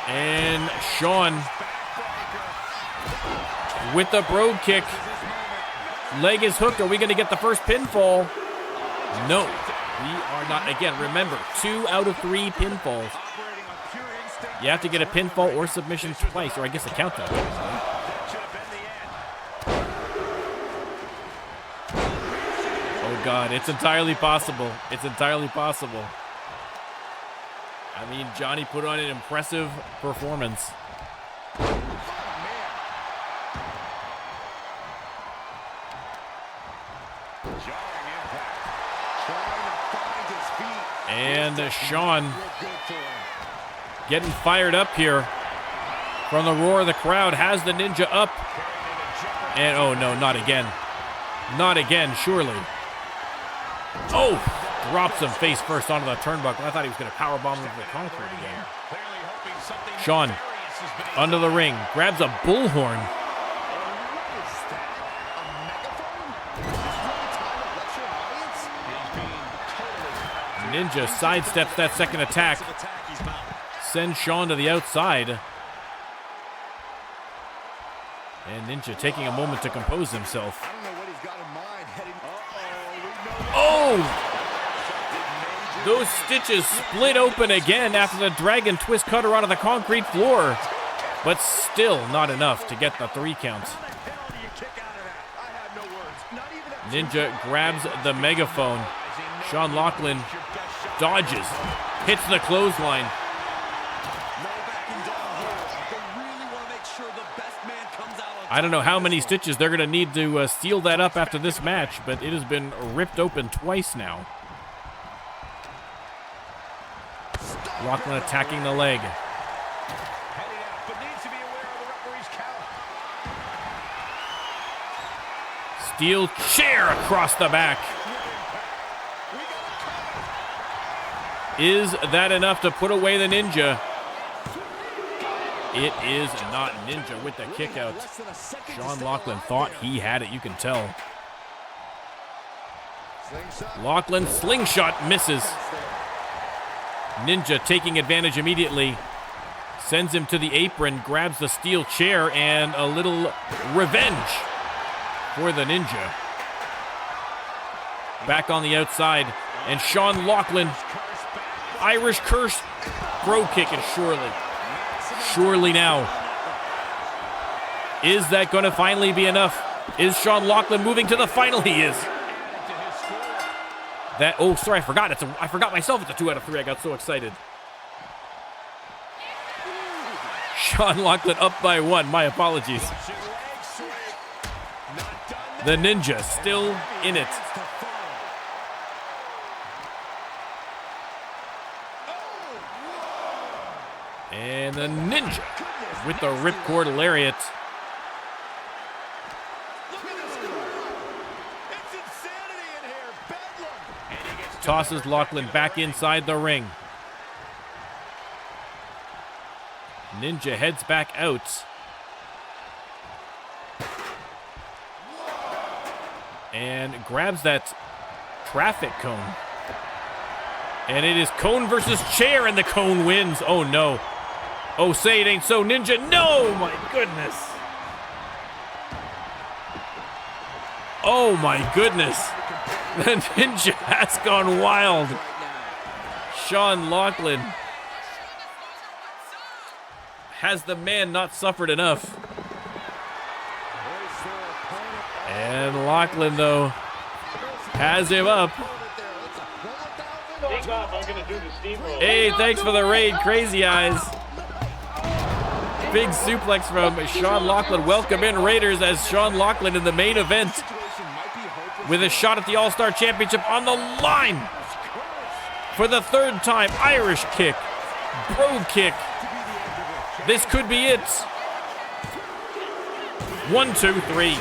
Speaker 1: And Sean with the brogue kick. Leg is hooked. Are we going to get the first pinfall? No, we are not. Again, remember, 2 out of 3 pinfalls. You have to get a pinfall or submission twice, or I guess a countdown. Oh, God, it's entirely possible. It's entirely possible. I mean, Johnny put on an impressive performance. And Sean getting fired up here from the roar of the crowd, has the Ninja up. And oh no, not again. Not again, surely. Oh, drops him face first onto the turnbuckle. I thought he was going to powerbomb into the concrete again. Sean, under the ring, grabs a bullhorn. Ninja sidesteps that second attack. Sends Sean to the outside. And Ninja taking a moment to compose himself. Oh! Those stitches split open again after the dragon twist cutter onto the concrete floor. But still not enough to get the 3 counts. Ninja grabs the megaphone. Sean Lachlan dodges, hits the clothesline. I don't know how many stitches they're going to need to seal that up after this match, but it has been ripped open twice now. Lachlan attacking the leg.
Speaker 4: Heading out, but needs to be aware of the referee's count.
Speaker 1: Steel chair across the back. Is that enough to put away the Ninja? It is not. Ninja with the kick out. Sean Lachlan thought he had it, you can tell. Lachlan slingshot misses. Ninja taking advantage immediately. Sends him to the apron, grabs the steel chair, and a little revenge for the Ninja. Back on the outside, and Sean Lachlan, Irish curse, throw kick, and surely now. Is that going to finally be enough? Is Sean Lachlan moving to the final? He is. Oh, sorry, I forgot. I forgot myself. It's a 2 out of 3. I got so excited. Sean Lachlan up by 1. My apologies. The Ninja still in it. And the Ninja with the ripcord lariat. Tosses Lachlan back inside the ring. Ninja heads back out. And grabs that traffic cone. And it is cone versus chair, and the cone wins. Oh no. Oh, say it ain't so, Ninja. No, my goodness. Oh my goodness. The Ninja has gone wild. Sean Lachlan. Has the man not suffered enough? And Lachlan, though, has him up. Hey, thanks for the raid, Crazy Eyes. Big suplex from Sean Lachlan. Welcome in, Raiders, as Sean Lachlan in the main event with a shot at the All-Star Championship on the line. For the 3rd time, Irish kick, brogue kick. This could be it. 1, 2, 3.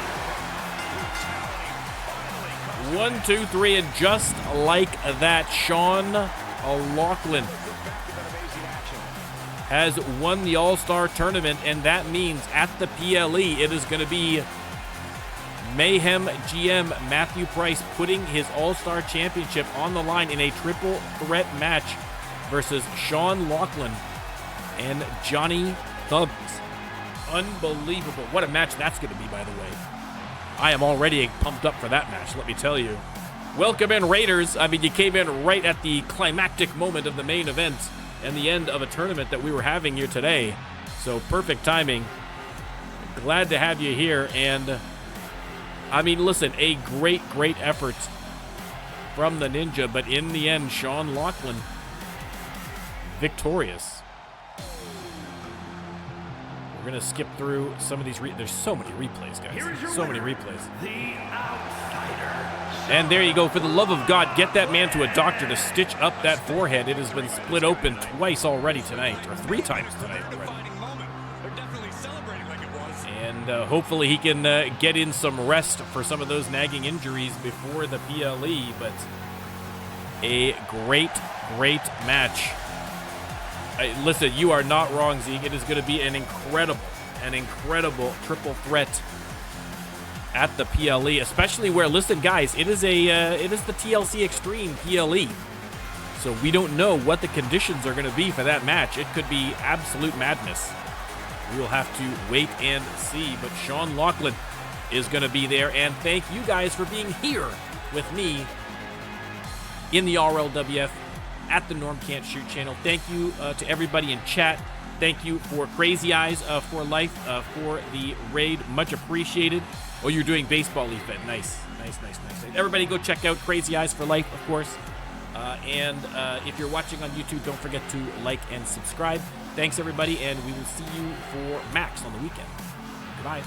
Speaker 1: 1, 2, 3, and just like that, Sean Lachlan has won the All-Star Tournament, and that means at the PLE, it is going to be Mayhem GM Matthew Price putting his All-Star Championship on the line in a triple threat match versus Sean Lachlan and Johnny Thubbs. Unbelievable. What a match that's going to be, by the way. I am already pumped up for that match, let me tell you. Welcome in, Raiders. I mean, you came in right at the climactic moment of the main event and the end of a tournament that we were having here today. So perfect timing. Glad to have you here. And I mean, listen, a great effort from the Ninja, but in the end, Sean Lachlan victorious. We're going to skip through some of these. There's so many replays, guys. So many replays.
Speaker 6: The Outsider.
Speaker 1: And there you go. For the love of God, get that man to a doctor to stitch up that forehead. It has been split open twice already tonight, or 3 times tonight already. And hopefully he can get in some rest for some of those nagging injuries before the PLE. But a great match. Listen, you are not wrong, Zeke. It is going to be an incredible triple threat at the PLE, especially where, listen, guys, it is the TLC Extreme PLE. So we don't know what the conditions are going to be for that match. It could be absolute madness. We will have to wait and see. But Sean Lachlan is going to be there. And thank you guys for being here with me in the RLWF at the NormCantShoot channel. Thank you to everybody in chat. Thank you for Crazy Eyes for life for the raid. Much appreciated. Oh, you're doing baseball leaf bet. Nice. Everybody go check out Crazy Eyes for life, of course. And if you're watching on YouTube, don't forget to like and subscribe. Thanks, everybody, and we will see you for Max on the weekend. Goodbye.